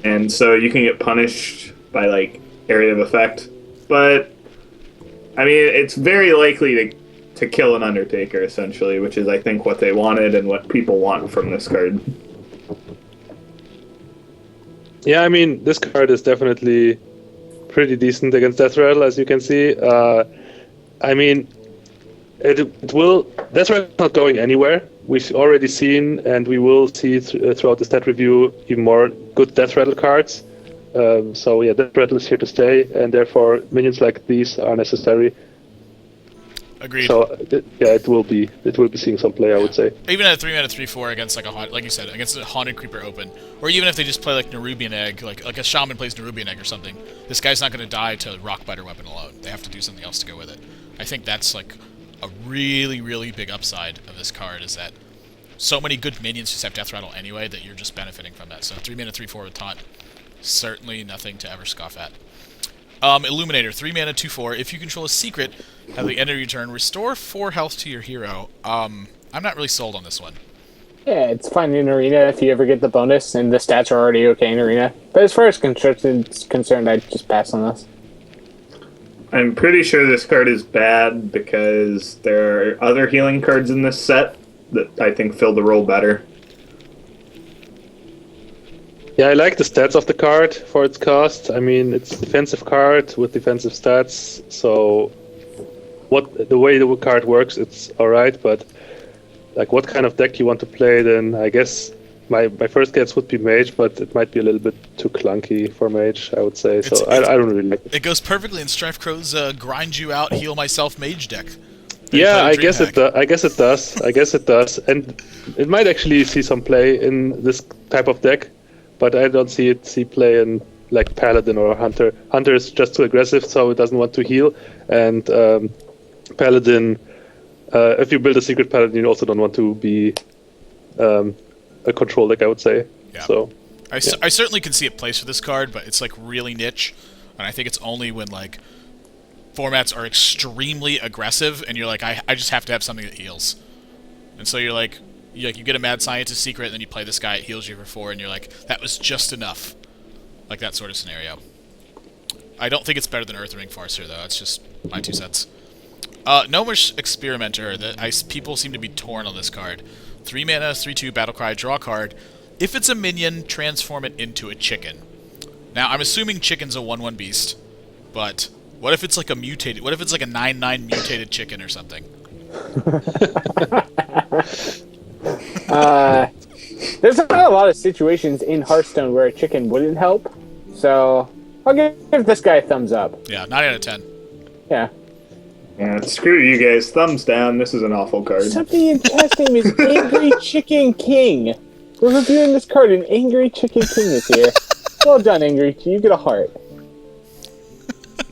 And so you can get punished by, like, area of effect. But, I mean, it's very likely to kill an Undertaker, essentially, which is, I think, what they wanted and what people want from this card. Yeah, I mean, this card is definitely pretty decent against Death Rattle, as you can see. I mean, it will... Death Rattle's not going anywhere. We've already seen, and we will see throughout the stat review, even more good Death Rattle cards. So yeah, Death Rattle is here to stay, and therefore minions like these are necessary. Agreed. So it will be seeing some play, I would say. Even at a 3 mana 3/4 against like you said, against a Haunted Creeper open, or even if they just play like Nerubian Egg, like a Shaman plays Nerubian Egg or something, this guy's not going to die to Rockbiter Weapon alone. They have to do something else to go with it. I think that's like a really, really big upside of this card, is that so many good minions just have Death Rattle anyway that you're just benefiting from that. So 3 mana 3/4 with Taunt, certainly nothing to ever scoff at. Illuminator, 3 mana 2/4. If you control a secret, at the end of your turn, restore 4 health to your hero. I'm not really sold on this one. Yeah, it's fine in Arena if you ever get the bonus, and the stats are already okay in Arena. But as far as construction is concerned, I'd just pass on this. I'm pretty sure this card is bad because there are other healing cards in this set that I think fill the role better. Yeah, I like the stats of the card for its cost. I mean, it's a defensive card with defensive stats, so the way the card works, it's alright, but like what kind of deck you want to play, then I guess my first guess would be Mage, but it might be a little bit too clunky for Mage, I would say. So I don't really like it. It goes perfectly in Strife Crow's grind you out, heal myself Mage deck. Yeah, I guess it does. I guess it does, and it might actually see some play in this type of deck, but I don't see play in like Paladin or Hunter. Hunter is just too aggressive, so it doesn't want to heal, and Paladin. If you build a secret Paladin, you also don't want to be a control deck, I would say. Yeah. So I certainly can see a place for this card, but it's like really niche, and I think it's only when like formats are extremely aggressive, and you're like, I just have to have something that heals. And so you're like, you get a Mad Scientist secret, and then you play this guy, it heals you for 4, and you're like, that was just enough. Like that sort of scenario. I don't think it's better than Earthring Farseer, though. It's just my 2 cents. Gnomish Experimenter. People seem to be torn on this card. 3 mana, 3/2, Battlecry, draw a card. If it's a minion, transform it into a chicken. Now, I'm assuming chicken's a 1/1 beast, but what if it's like a mutated? What if it's like a 9/9 mutated chicken or something? There's not a lot of situations in Hearthstone where a chicken wouldn't help, so I'll give this guy a thumbs up. Yeah, 9 out of 10. Yeah. Yeah, screw you guys. Thumbs down. This is an awful card. Something in cast name is Angry Chicken King. We're reviewing this card, and Angry Chicken King is here. Well done, Angry. You get a heart.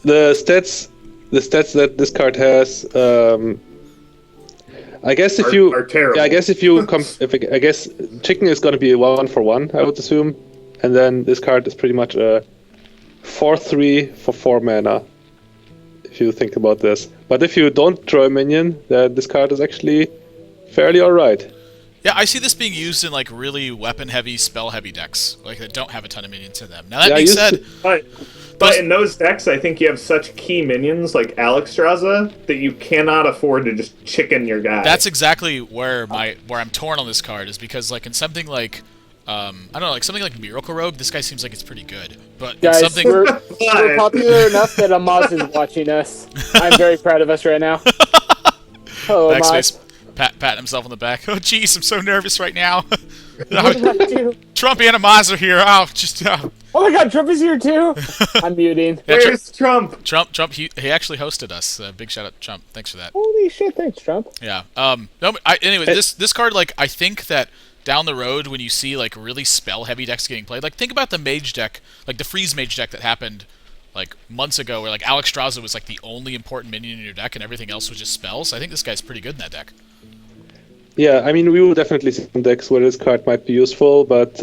the stats that this card has, I guess if you are terrible. Yeah, I guess if you I guess chicken is going to be a 1-for-1, I would assume, and then this card is pretty much a 4/3 for 4 mana. If you think about this, but if you don't draw a minion, then this card is actually fairly alright. Yeah, I see this being used in like really weapon-heavy, spell-heavy decks, like that don't have a ton of minions in them. Now that being said, But in those decks, I think you have such key minions like Alexstrasza that you cannot afford to just chicken your guy. that's exactly where I'm torn on this card, is because like in something like I don't know, like something like Miracle Rogue, this guy seems like it's pretty good. But Guys, something we're popular enough that Amaz is watching us. I'm very proud of us right now. Hello, Backspace, Amaz. patting himself on the back. Oh, jeez, I'm so nervous right now. What did I do? Trump and Amaz are here. Oh, just Oh my God, Trump is here too. I'm muting. Yeah, Where's Trump? Trump. He actually hosted us. Big shout out to Trump. Thanks for that. Holy shit! Thanks, Trump. Yeah. No. Anyway, this card, like, I think that down the road when you see like really spell heavy decks getting played, like think about the mage deck, like the freeze mage deck that happened like months ago, where like Alexstrasza was like the only important minion in your deck and everything else was just spells. I think this guy's pretty good in that deck. Yeah, I mean, we will definitely see some decks where this card might be useful, but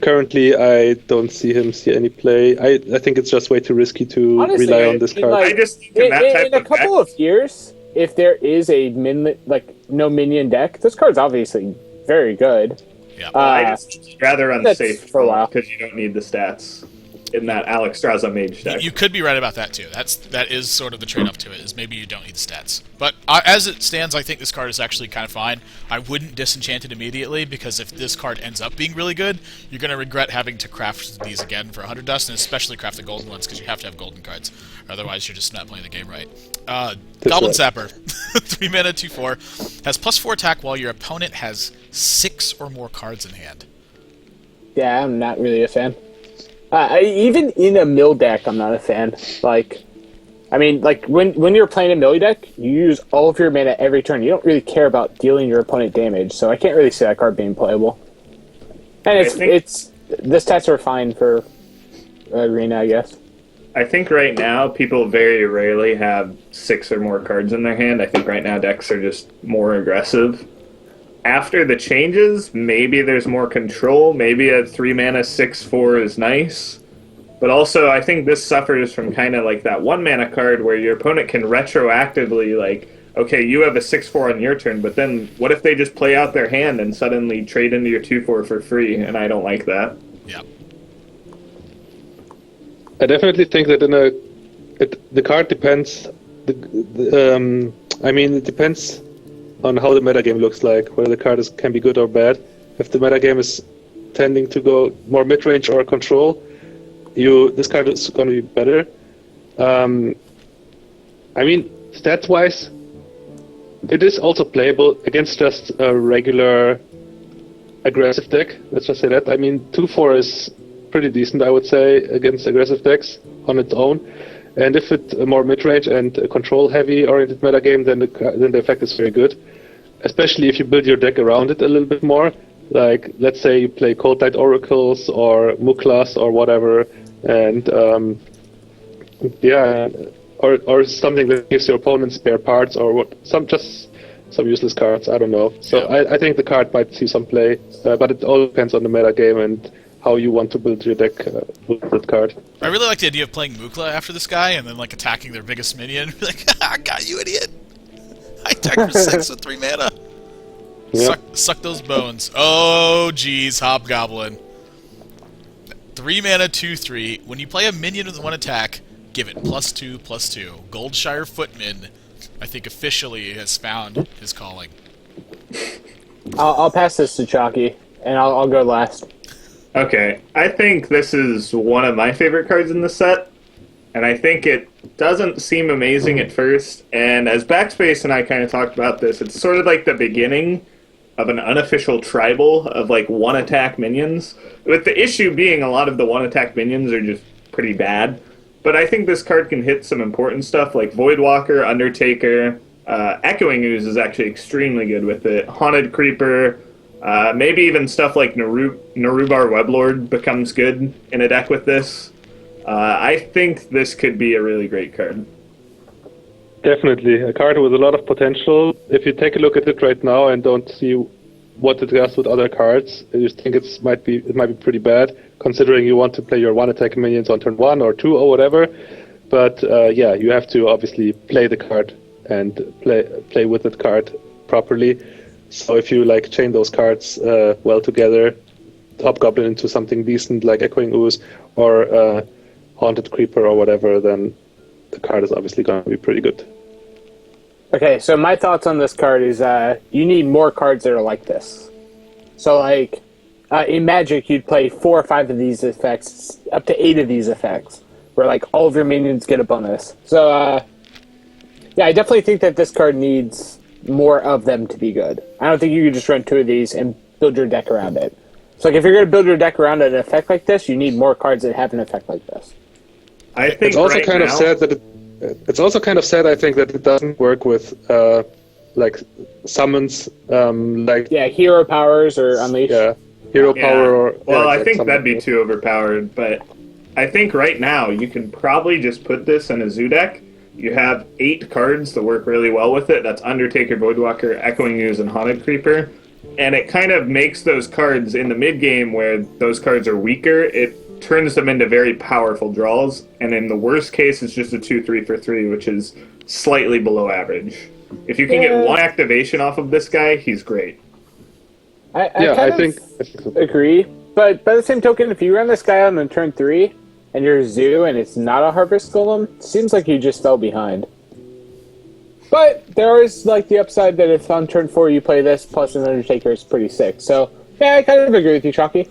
currently I don't see any play. I think it's just way too risky to Honestly, rely on this card. I just think in that type in a of couple deck, of years, if there is a no minion deck, this card's obviously very good. Yeah. I just rather That's unsafe for a while. because you don't need the stats in that Alexstrasza mage deck. You could be right about that too. That is sort of the trade-off to it, is maybe you don't need the stats. But as it stands, I think this card is actually kind of fine. I wouldn't disenchant it immediately, because if this card ends up being really good, you're going to regret having to craft these again for 100 dust, and especially craft the golden ones, because you have to have golden cards. Otherwise, you're just not playing the game right. Goblin right. Sapper, 3 mana, 2/4, has +4 attack while your opponent has 6 or more cards in hand. Yeah, I'm not really a fan. Even in a mill deck, I'm not a fan. Like, I mean, like when you're playing a mill deck, you use all of your mana every turn. You don't really care about dealing your opponent damage, so I can't really see that card being playable. And the stats are fine for Arena, I guess. I think right now people very rarely have 6 or more cards in their hand. I think right now decks are just more aggressive. After the changes, maybe there's more control. Maybe a 3 mana 6/4 is nice. But also, I think this suffers from kind of like that 1 mana card where your opponent can retroactively, like, okay, you have a 6/4 on your turn, but then what if they just play out their hand and suddenly trade into your 2/4 for free? And I don't like that. Yeah. I definitely think that the card depends. It depends on how the metagame looks like, whether the card can be good or bad. If the metagame is tending to go more mid-range or control, this card is going to be better. Stats-wise, it is also playable against just a regular aggressive deck. Let's just say that. I mean, 2/4 is pretty decent, I would say, against aggressive decks on its own. And if it's a more mid-range and control-heavy oriented metagame, then the effect is very good. Especially if you build your deck around it a little bit more. Like, let's say you play Cold Light Oracles or Muklas or whatever, and or something that gives your opponent spare parts or some useless cards. I don't know. So I think the card might see some play, but it all depends on the meta game and how you want to build your deck with that card. I really like the idea of playing Mukla after this guy and then like attacking their biggest minion. Like, I got you, idiot! I attack for 6 with 3 mana. Yep. Suck those bones. Oh, geez, Hobgoblin. 3 mana, 2/3. When you play a minion with 1 attack, give it +2/+2. Goldshire Footman, I think, officially has found his calling. I'll pass this to Chakki, and I'll go last. Okay, I think this is one of my favorite cards in the set, and I think it doesn't seem amazing at first, and as Backspace and I kind of talked about this, it's sort of like the beginning of an unofficial tribal of like 1-attack minions, with the issue being a lot of the 1-attack minions are just pretty bad, but I think this card can hit some important stuff like Voidwalker, Undertaker, Echoing Ooze is actually extremely good with it, Haunted Creeper, maybe even stuff like Narubar Weblord becomes good in a deck with this. I think this could be a really great card. Definitely. A card with a lot of potential. If you take a look at it right now and don't see what it does with other cards, you think it might be pretty bad, considering you want to play your 1-attack minions on turn 1 or 2 or whatever. But you have to obviously play the card and play with that card properly. So if you like chain those cards well together, Hobgoblin into something decent like Echoing Ooze or Haunted Creeper or whatever, then the card is obviously going to be pretty good. Okay, so my thoughts on this card is you need more cards that are like this. So, like, in Magic, you'd play 4 or 5 of these effects, up to 8 of these effects, where, like, all of your minions get a bonus. So, I definitely think that this card needs more of them to be good. I don't think you can just run 2 of these and build your deck around it. So, like, if you're going to build your deck around an effect like this, you need more cards that have an effect like this. I think it's also right kind now, of sad that it's also kind of sad, I think, that it doesn't work with like summons, hero powers or unleash. Yeah, hero power. Or well, I think that'd be too overpowered. But I think right now you can probably just put this in a zoo deck. You have 8 cards that work really well with it. That's Undertaker, Voidwalker, Echoing Ooze, and Haunted Creeper. And it kind of makes those cards in the mid game where those cards are weaker. It turns them into very powerful draws, and in the worst case, it's just a 2/3 for 3, which is slightly below average. If you can get 1 activation off of this guy, he's great. I think agree, but by the same token, if you run this guy on turn 3 and you're a zoo and it's not a Harvest Golem, it seems like you just fell behind. But there is like the upside that if on turn 4 you play this plus an Undertaker, it's pretty sick. So yeah, I kind of agree with you, Chakki.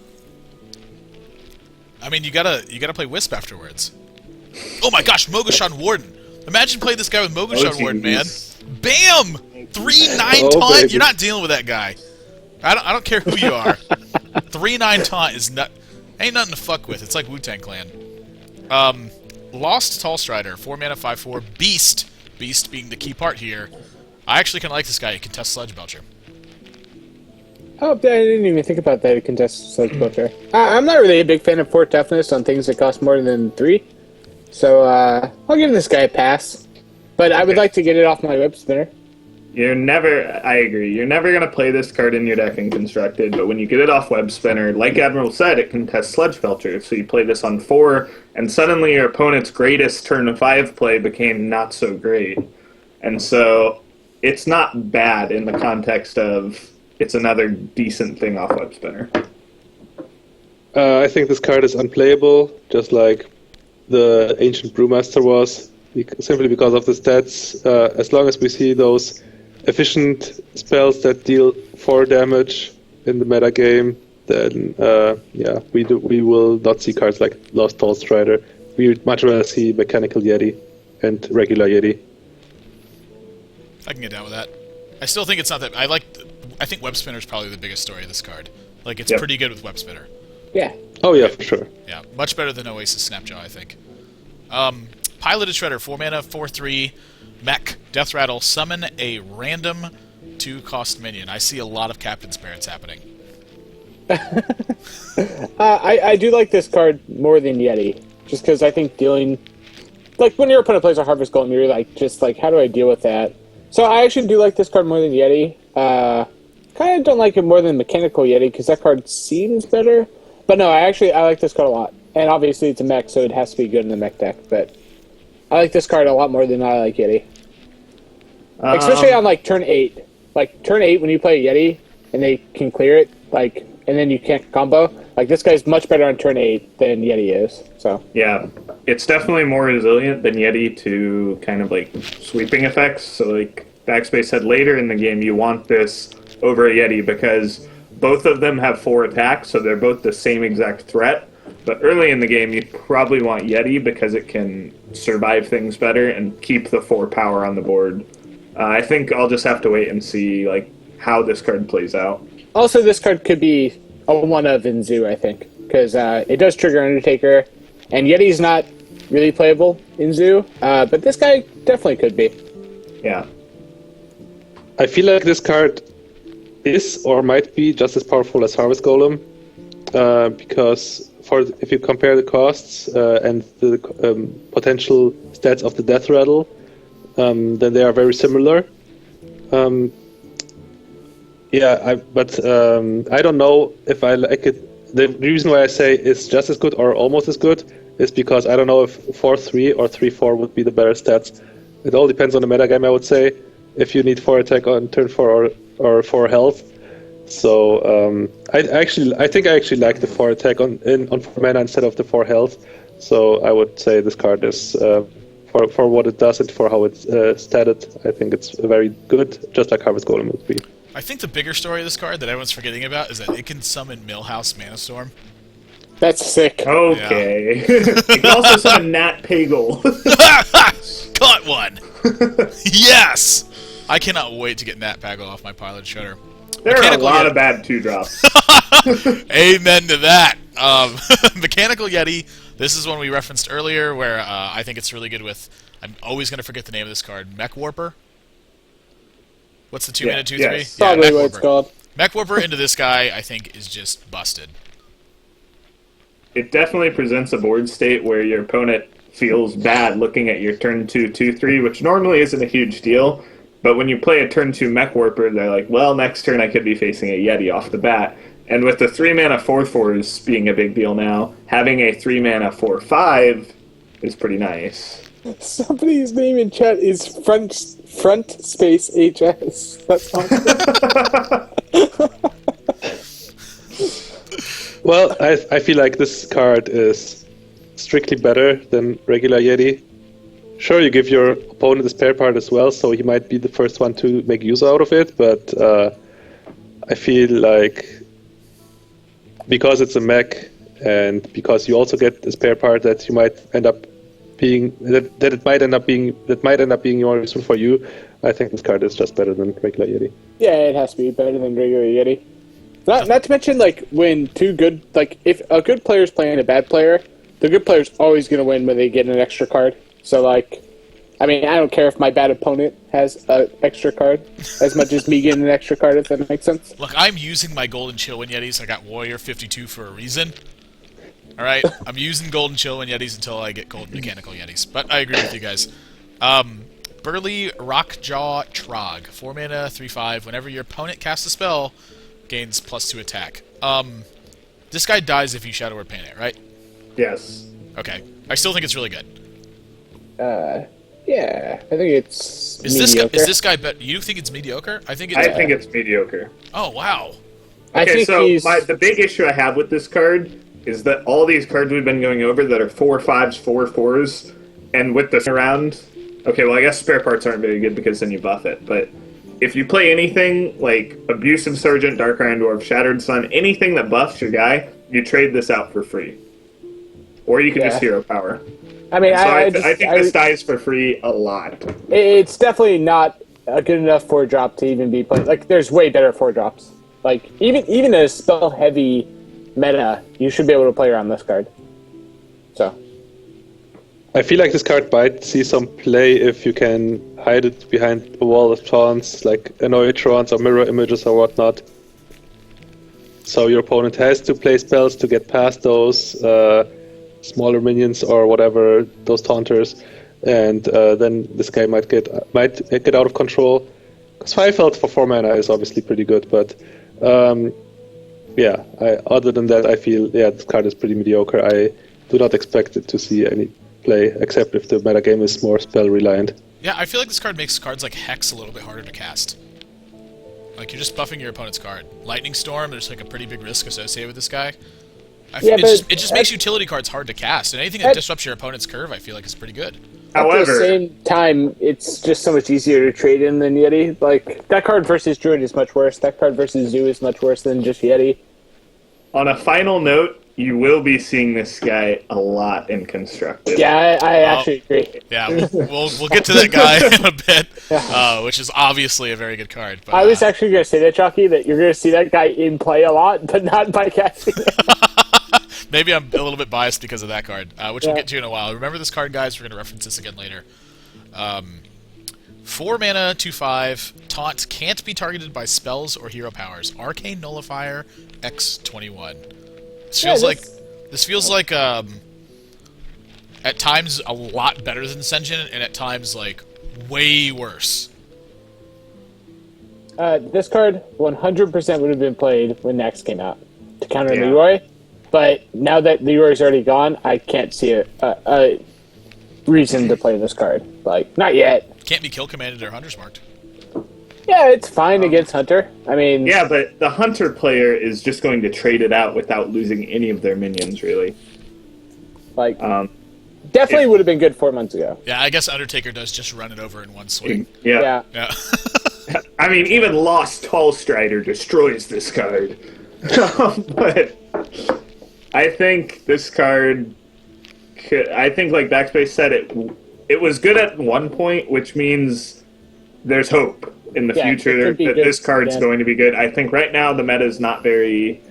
I mean, you gotta play Wisp afterwards. Oh my gosh, Mogoshan Warden! Imagine playing this guy with Mogoshan Warden, man. Bam! 3/9 taunt. Baby. You're not dealing with that guy. I don't care who you are. 3/9 taunt is ain't nothing to fuck with. It's like Wu-Tang Clan. Lost Tall Strider, 4 mana, 5/4, Beast. Beast being the key part here. I actually kind of like this guy. He can test Sludge Belcher. Oh, I didn't even think about that. It contests Sludge Belcher. I'm not really a big fan of 4 toughness on things that cost more than 3. So I'll give this guy a pass. But I would like to get it off my web spinner. I agree. You're never going to play this card in your deck in Constructed, but when you get it off Web Spinner, like Admiral said, it can test Sludge Belcher. So you play this on 4, and suddenly your opponent's greatest turn 5 play became not so great. And so it's not bad in the context of it's another decent thing off Web Spinner. I think this card is unplayable, just like the Ancient Brewmaster was, simply because of the stats. As long as we see those efficient spells that deal 4 damage in the meta game, then we will not see cards like Lost Tall Strider. We would much rather see Mechanical Yeti and regular Yeti. I can get down with that. I still think it's not that. I think Web Spinner is probably the biggest story of this card. Like, it's Yep. pretty good with Web Spinner. Yeah. Oh yeah, for sure. Yeah, much better than Oasis Snapjaw, I think. Piloted Shredder, 4 mana, 4/3, mech, Death Rattle, summon a random 2-cost minion. I see a lot of Captain Spirits happening. I do like this card more than Yeti, just because I think dealing, like when your opponent plays a Harvest Golem, you're like, just like, how do I deal with that? So I actually do like this card more than Yeti. Kind of don't like it more than Mechanical Yeti because that card seems better. But no, I like this card a lot. And obviously it's a mech, so it has to be good in the mech deck. But I like this card a lot more than I like Yeti. Especially on like turn 8. Like turn 8 when you play a Yeti and they can clear it, like, and then you can't combo. Like this guy's much better on turn 8 than Yeti is. So Yeah, it's definitely more resilient than Yeti to kind of like sweeping effects. So like Backspace said, later in the game you want this over a Yeti because both of them have 4 attacks, so they're both the same exact threat. But early in the game you probably want Yeti because it can survive things better and keep the 4 power on the board. I think I'll just have to wait and see like how this card plays out. also this card could be a one of in Zoo, I think, because it does trigger Undertaker, and Yeti's not really playable in Zoo, but this guy definitely could be. Yeah. I feel like this card is or might be just as powerful as Harvest Golem, because if you compare the costs and the potential stats of the Death Rattle, then they are very similar. But I don't know if I like it. The reason why I say it's just as good or almost as good is because I don't know if 4/3 or 3/4 would be the better stats. It all depends on the metagame, I would say. If you need 4 attack on turn 4 or 4 health. So I think I actually like the 4 attack on 4 mana instead of the 4 health. So I would say this card is for what it does and for how it's statted. I think it's very good, just like Harvest Golem would be. I think the bigger story of this card that everyone's forgetting about is that it can summon Millhouse Mana Storm. That's sick. Okay. You can also summon Nat Pagel. Caught one! Yes! I cannot wait to get Nat Pagel off my Pilot Shredder. There are a Mechanical lot Yeti. of bad 2-drops. Amen to that. Mechanical Yeti. This is one we referenced earlier, where I think it's really good with. I'm always going to forget the name of this card. Mech Warper. What's the 2 mana 2/3? yes. Probably Mech what it's Warper. called. Mech Warper into this guy, I think, is just busted. It definitely presents a board state where your opponent feels bad looking at your turn 2 2/3, which normally isn't a huge deal. But when you play a turn 2 Mech Warper, they're like, well, next turn I could be facing a Yeti off the bat. And with the 3 mana 4/4s being a big deal now, having a 3 mana 4/5 is pretty nice. Somebody's name in chat is front space HS. That's awesome. Well, I feel like this card is strictly better than regular Yeti. Sure, you give your opponent a spare part as well, so he might be the first one to make use out of it, but I feel like because it's a mech and because you also get the spare part that you might end up being that might end up being your reason for you, I think this card is just better than regular Yeti. Yeah, it has to be better than regular Yeti. Not to mention, like, when two good, like, if a good player is playing a bad player, the good player's always going to win when they get an extra card. So, like, I mean, I don't care if my bad opponent has an extra card as much as me getting an extra card, if that makes sense. Look, I'm using my Golden Chillwind Yetis. I got Warrior 52 for a reason. Alright? I'm using Golden Chillwind Yetis until I get Golden Mechanical Yetis. But I agree with you guys. Burly Rockjaw Trog. 4 mana, 3/5. Whenever your opponent casts a spell, gains +2 attack. This guy dies if you Shadow Word Paint it, right? Yes. Okay. I still think it's really good. Yeah, I think it's Is this guy you think it's mediocre? I think it's mediocre. Oh, wow. I Okay, think so he's... the big issue I have with this card is that all these cards we've been going over that are 4/5s, 4/4s, and with the around... Okay, well, I guess spare parts aren't very good because then you buff it, but if you play anything like Abusive Sergeant, Dark Iron Dwarf, Shattered Sun, anything that buffs your guy, you trade this out for free. Or you can just hero power. I mean, So I think this dies for free a lot. It's definitely not good enough 4-drop to even be played. Like, there's way better 4-drops. Like even a spell heavy meta, you should be able to play around this card. So I feel like this card might see some play if you can hide it behind a wall of taunts, like annoy taunts or mirror images or whatnot. So your opponent has to play spells to get past those smaller minions or whatever, those taunters, and then this guy might get out of control. Because 5 health for 4 mana is obviously pretty good, but other than that, I feel this card is pretty mediocre. I do not expect it to see any play, except if the metagame is more spell reliant. Yeah, I feel like this card makes cards like Hex a little bit harder to cast. Like, you're just buffing your opponent's card. Lightning Storm, there's like a pretty big risk associated with this guy. It just makes utility cards hard to cast, and anything that disrupts your opponent's curve, I feel like, is pretty good. However, at the same time, it's just so much easier to trade in than Yeti. Like, that card versus Druid is much worse. That card versus Zoo is much worse than just Yeti. On a final note, you will be seeing this guy a lot in Constructed. Yeah, I actually agree. Yeah, we'll get to that guy in a bit, which is obviously a very good card. But, I was actually going to say that, Chakki, that you're going to see that guy in play a lot, but not by casting it. Maybe I'm a little bit biased because of that card, which we'll get to in a while. Remember this card, guys? We're going to reference this again later. 4 mana, 2/5. Taunt can't be targeted by spells or hero powers. Arcane Nullifier, X21. This feels like at times a lot better than Senjin, and at times like way worse. This card 100% would have been played when Next came out to counter Leroy, but now that Leroy's already gone, I can't see a reason to play this card. Like, not yet. Can't be kill commanded or Hunter's Marked. Yeah, it's fine against Hunter. I mean... Yeah, but the Hunter player is just going to trade it out without losing any of their minions, really. Like, definitely would have been good 4 months ago. Yeah, I guess Undertaker does just run it over in one swing. Yeah. I mean, even Lost Tall Strider destroys this card. But I think this card... I think, like Backspace said, it was good at one point, which means there's hope in the future that this card's going to be good. I think right now the meta is not very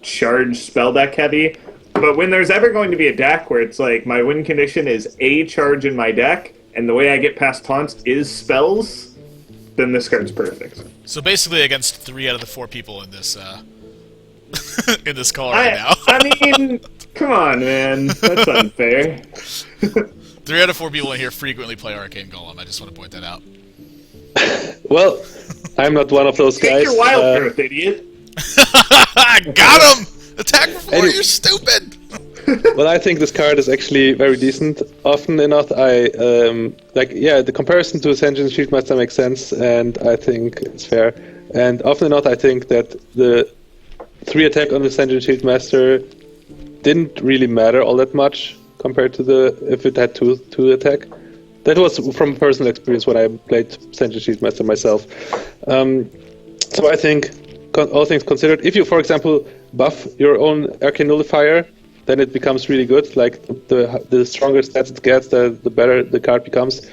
charged spell deck heavy, but when there's ever going to be a deck where it's like my win condition is a charge in my deck, and the way I get past taunts is spells, then this card's perfect. So basically against 3 out of the 4 people in this in this call right now. I mean, come on, man. That's unfair. 3 out of 4 people in here frequently play Arcane Golem. I just want to point that out. Well, I'm not one of those guys. Take your wild growth, idiot. Got him! Attack before you're stupid! Well, I think this card is actually very decent. Often enough, the comparison to Ascension Shieldmaster makes sense, and I think it's fair. And often enough, I think that the 3 attack on the Ascension Shieldmaster didn't really matter all that much compared to if it had 2 attack. That was from personal experience when I played Ascension Shieldmaster myself. So I think, all things considered, if you, for example, buff your own Arcane Nullifier, then it becomes really good. Like, the stronger stats it gets, the better the card becomes,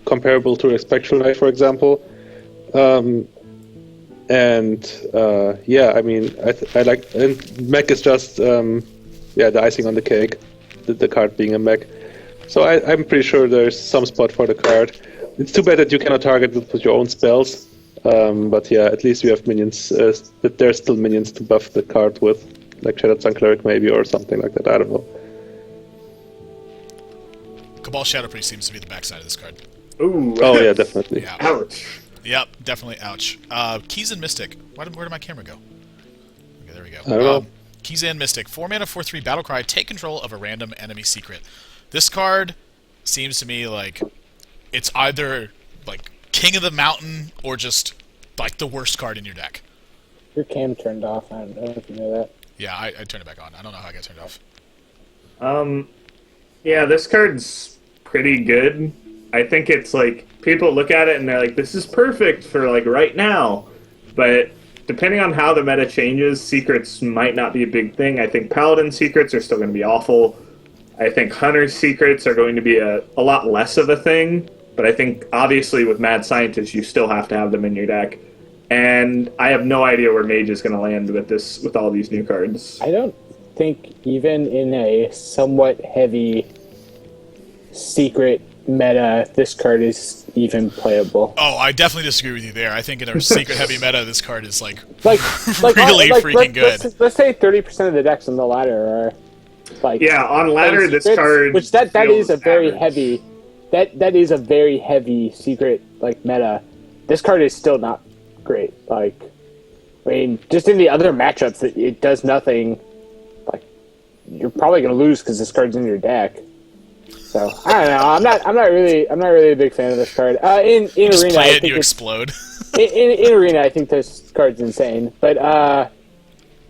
comparable to a Spectral Knight, for example. I mean, I like... And mech is just, the icing on the cake, the card being a mech. So I'm pretty sure there's some spot for the card. It's too bad that you cannot target it with your own spells. But yeah, at least you have minions. But there's still minions to buff the card with, like Shattered Sun Cleric maybe, or something like that. I don't know. Cabal Shadow Priest seems to be the backside of this card. Ooh. Oh yeah, definitely. Yeah. Ouch. Yep, definitely ouch. Keys and Mystic. Where did my camera go? Okay, there we go. I don't know. Keys and Mystic. 4 mana, 4/3 Battlecry. Take control of a random enemy secret. This card seems to me like it's either like King of the Mountain or just like the worst card in your deck. Your cam turned off. I don't know if you know that. Yeah, I turned it back on. I don't know how I got turned off. Yeah, this card's pretty good. I think it's like, people look at it and they're like, this is perfect for like right now. But depending on how the meta changes, secrets might not be a big thing. I think Paladin secrets are still going to be awful. I think Hunter's secrets are going to be a lot less of a thing. But I think, obviously, with Mad Scientist, you still have to have them in your deck. and I have no idea where Mage is going to land with all these new cards. I don't think even in a somewhat heavy secret meta, this card is even playable. Oh, I definitely disagree with you there. I think in a secret heavy meta, this card is like really freaking good. Let's say 30% of the decks on the ladder are like on ladder this secrets, card, which that is a very average. heavy. That is a very heavy secret meta. This card is still not great. I mean, just in the other matchups, it does nothing. You're probably gonna lose because this card's in your deck. So I don't know. I'm not really a big fan of this card. In Just arena, play I it and think you explode. in arena, I think this card's insane. But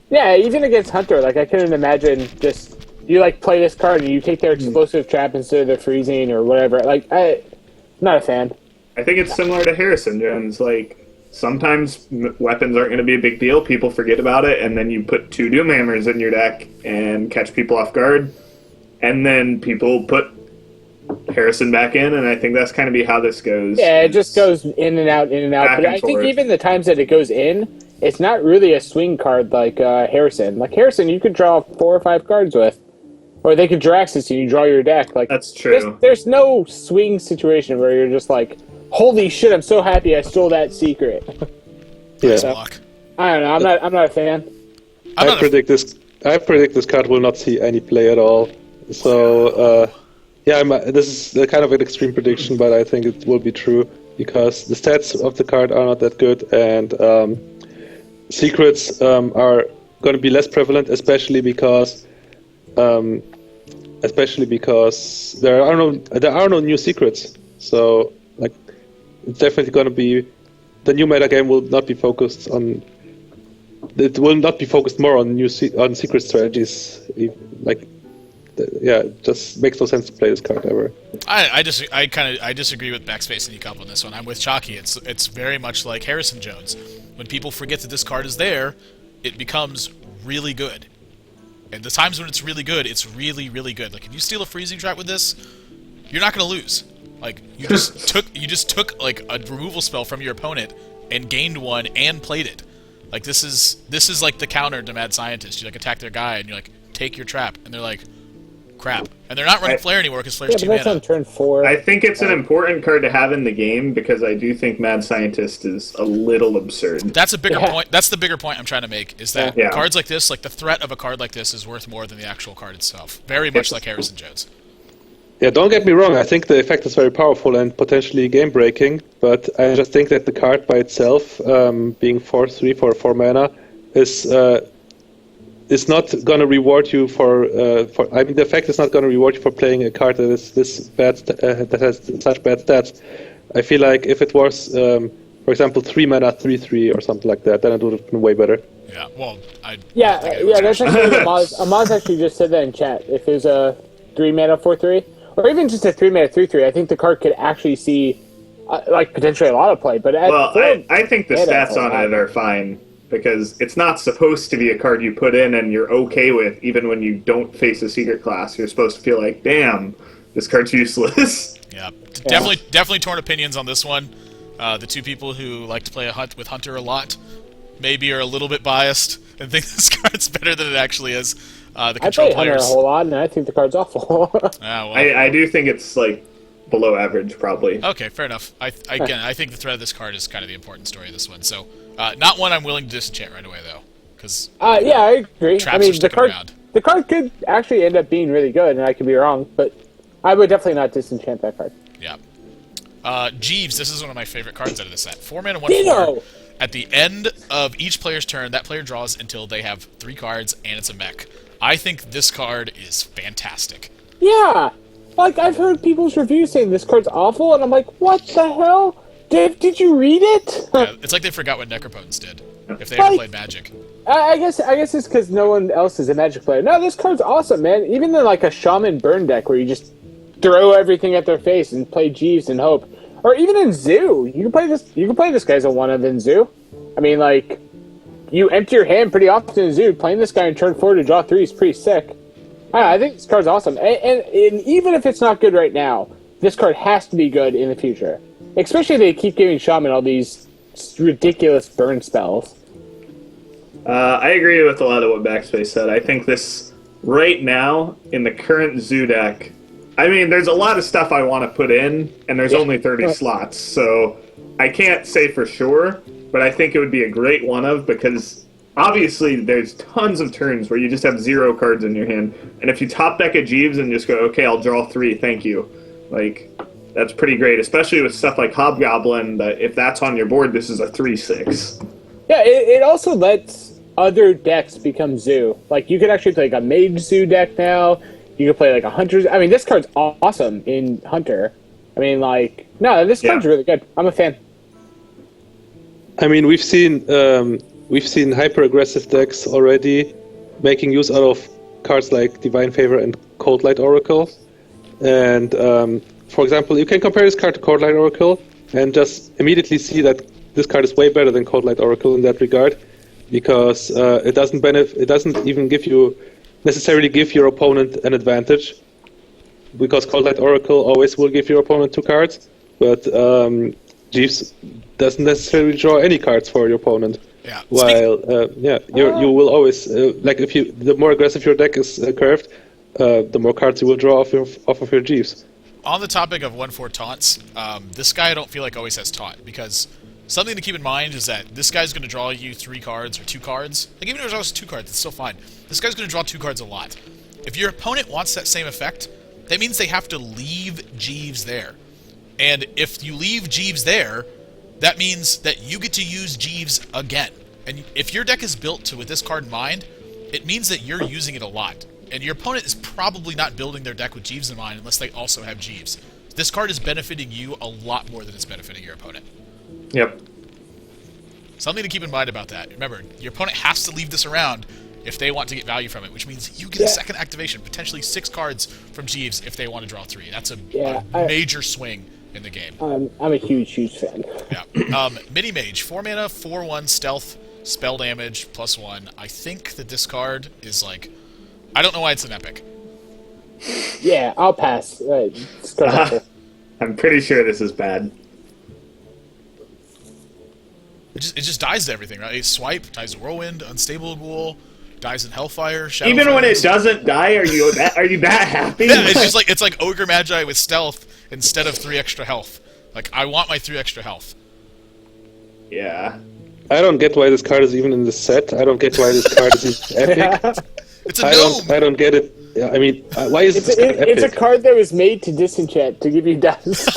yeah, even against Hunter, I couldn't imagine just you play this card and you take their explosive trap instead of their freezing or whatever. I'm not a fan. I think it's similar to Harrison Jones. Sometimes weapons aren't going to be a big deal. People forget about it, and then you put 2 Doomhammers in your deck and catch people off guard. And then people put Harrison back in, and I think that's kind of be how this goes. Yeah, it just goes in and out, in and out. But I think even the times that it goes in, it's not really a swing card like Harrison. Like Harrison, you could draw 4 or 5 cards with. Or they could Draxus and you draw your deck. That's true. There's no swing situation where you're just holy shit, I'm so happy I stole that secret. Yeah. So, I don't know. I'm not a fan. I predict this card will not see any play at all. So this is kind of an extreme prediction, but I think it will be true because the stats of the card are not that good, and secrets are going to be less prevalent, especially because there are no new secrets. So it's definitely going to be the new meta game will not be focused on. It will not be focused more on on secret strategies. It just makes no sense to play this card ever. I disagree with Backspace and Ekop on this one. I'm with Chakki. It's very much like Harrison Jones. When people forget that this card is there, it becomes really good. And the times when it's really good, it's really, really good. If you steal a freezing trap with this, you're not going to lose. You just took a removal spell from your opponent and gained one and played it. This is like the counter to Mad Scientist. You attack their guy and you take your trap, and they're like, crap. And they're not running Flare anymore because Flare's 2 mana. That's on turn 4. I think it's an important card to have in the game because I do think Mad Scientist is a little absurd. That's a bigger point. That's the bigger point I'm trying to make, is that cards like this, the threat of a card like this is worth more than the actual card itself. Very much like Harrison Jones. Yeah, don't get me wrong, I think the effect is very powerful and potentially game-breaking, but I just think that the card by itself, being 4/3 for 4 mana, is not going to reward you for the effect is not going to reward you for playing a card that is this bad, that has such bad stats. I feel like if it was, for example, 3 mana 3/3 or something like that, then it would have been way better. Yeah, well, that's actually what Amaz actually just said that in chat. If it was a 3 mana 4/3, or even just a 3 mana 3/3, I think the card could actually see potentially a lot of play. But I think the stats on it are fine because it's not supposed to be a card you put in and you're okay with, even when you don't face a secret class. You're supposed to feel like, damn, this card's useless. Yeah, definitely torn opinions on this one. The 2 people who like to play with Hunter a lot maybe are a little bit biased and think this card's better than it actually is. The control I play Hunter a whole lot, and I think the card's awful. I do think it's below average, probably. Okay, fair enough. I think the threat of this card is kind of the important story of this one. So, not one I'm willing to disenchant right away, though, because I agree. Traps are sticking around. The card could actually end up being really good, and I could be wrong, but I would definitely not disenchant that card. Yeah. Jeeves, this is one of my favorite cards out of the set. 4 mana, 1/4. At the end of each player's turn, that player draws until they have 3 cards, and it's a mech. I think this card is fantastic. Yeah! I've heard people's reviews saying this card's awful, and I'm like, what the hell? Did you read it? Yeah, it's like they forgot what Necropotence did, if they ever played Magic. I guess it's because no one else is a Magic player. No, this card's awesome, man. Even in a Shaman Burn deck where you just throw everything at their face and play Jeeves and hope. Or even in Zoo. You can play this guy as a 1-of in Zoo. I mean, you empty your hand pretty often in Zoo. Playing this guy in turn 4 to draw 3 is pretty sick. I think this card's awesome. And even if it's not good right now, this card has to be good in the future. Especially if they keep giving Shaman all these ridiculous burn spells. I agree with a lot of what Backspace said. I think this, right now, in the current zoo deck, I mean, there's a lot of stuff I want to put in, and there's only 30 slots, so I can't say for sure, but I think it would be a great one-of, because obviously there's tons of turns where you just have 0 cards in your hand, and if you top deck a Jeeves and just go, okay, I'll draw 3, thank you, like, that's pretty great, especially with stuff like Hobgoblin, that if that's on your board, this is a 3/6. Yeah, it also lets other decks become zoo. Like, you could actually play like a Mage Zoo deck now. You could play like a Hunter's. I mean, this card's awesome in Hunter. I mean, like, no, this card's really good. I'm a fan. I mean, we've seen hyper aggressive decks already making use out of cards like Divine Favor and Cold Light Oracle. And for example, you can compare this card to Cold Light Oracle and just immediately see that this card is way better than Cold Light Oracle in that regard, because it doesn't even necessarily give your opponent an advantage, because Cold Light Oracle always will give your opponent 2 cards, but Jeeves doesn't necessarily draw any cards for your opponent. Yeah. While you will always the more aggressive your deck is curved, the more cards you will draw off of your Jeeves. On the topic of 1/4 taunts, this guy I don't feel like always has taunt, because something to keep in mind is that this guy's going to draw you 3 cards or 2 cards. Like, even if it draws 2 cards, it's still fine. This guy's going to draw 2 cards a lot. If your opponent wants that same effect, that means they have to leave Jeeves there. And if you leave Jeeves there, that means that you get to use Jeeves again. And if your deck is built with this card in mind, it means that you're using it a lot. And your opponent is probably not building their deck with Jeeves in mind unless they also have Jeeves. This card is benefiting you a lot more than it's benefiting your opponent. Yep. Something to keep in mind about that. Remember, your opponent has to leave this around if they want to get value from it, which means you get a second activation, potentially 6 cards from Jeeves if they want to draw 3. That's a major swing in the game. I'm a huge fan. Yeah. Mini Mage, 4 mana, 4/1 stealth, spell damage, +1. I think that this card is like, I don't know why it's an epic. Yeah, I'll pass. I'm pretty sure this is bad. It just dies to everything, right? Swipe, dies to Whirlwind, Unstable Ghoul, dies in Hellfire, Shadow Even Fires. when it doesn't die, are you that happy? Yeah, it's like Ogre Magi with stealth instead of 3 extra health. Like, I want my 3 extra health. Yeah. I don't get why this card is even in the set. I don't get why this card is epic. It's a gnome! I don't get it. Yeah, I mean, why is this card epic? It's a card that was made to disenchant, to give you dust.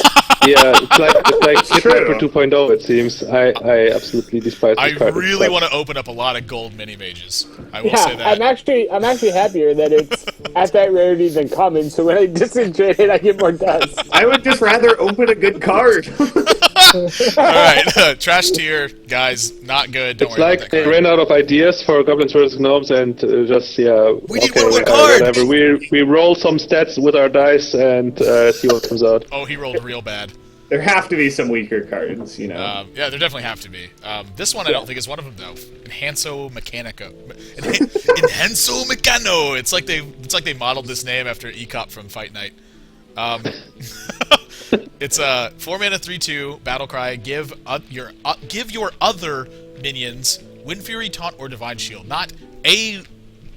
Yeah, it's like Kidnapper 2.0, it seems. I absolutely despise this card. I really want to open up a lot of gold mini mages. I will say that. I'm actually happier that it's at that rarity than common, so when I disenchant it, I get more dust. I would just rather open a good card. Alright, trash tier, guys, not good. Don't It's worry like about that they card. ran out of ideas for Goblins vs. Gnomes and just, We need one more card! whatever. We roll some stats with our dice and see what comes out. Oh, he rolled real bad. There have to be some weaker cards, you know. Yeah, there definitely have to be. This one I don't think is one of them though. Enhanso Meccano. It's like they modeled this name after Ekop from Fight Night. It's a 4 mana 3/2 battle cry. Give your other minions Wind Fury, Taunt, or Divine Shield. Not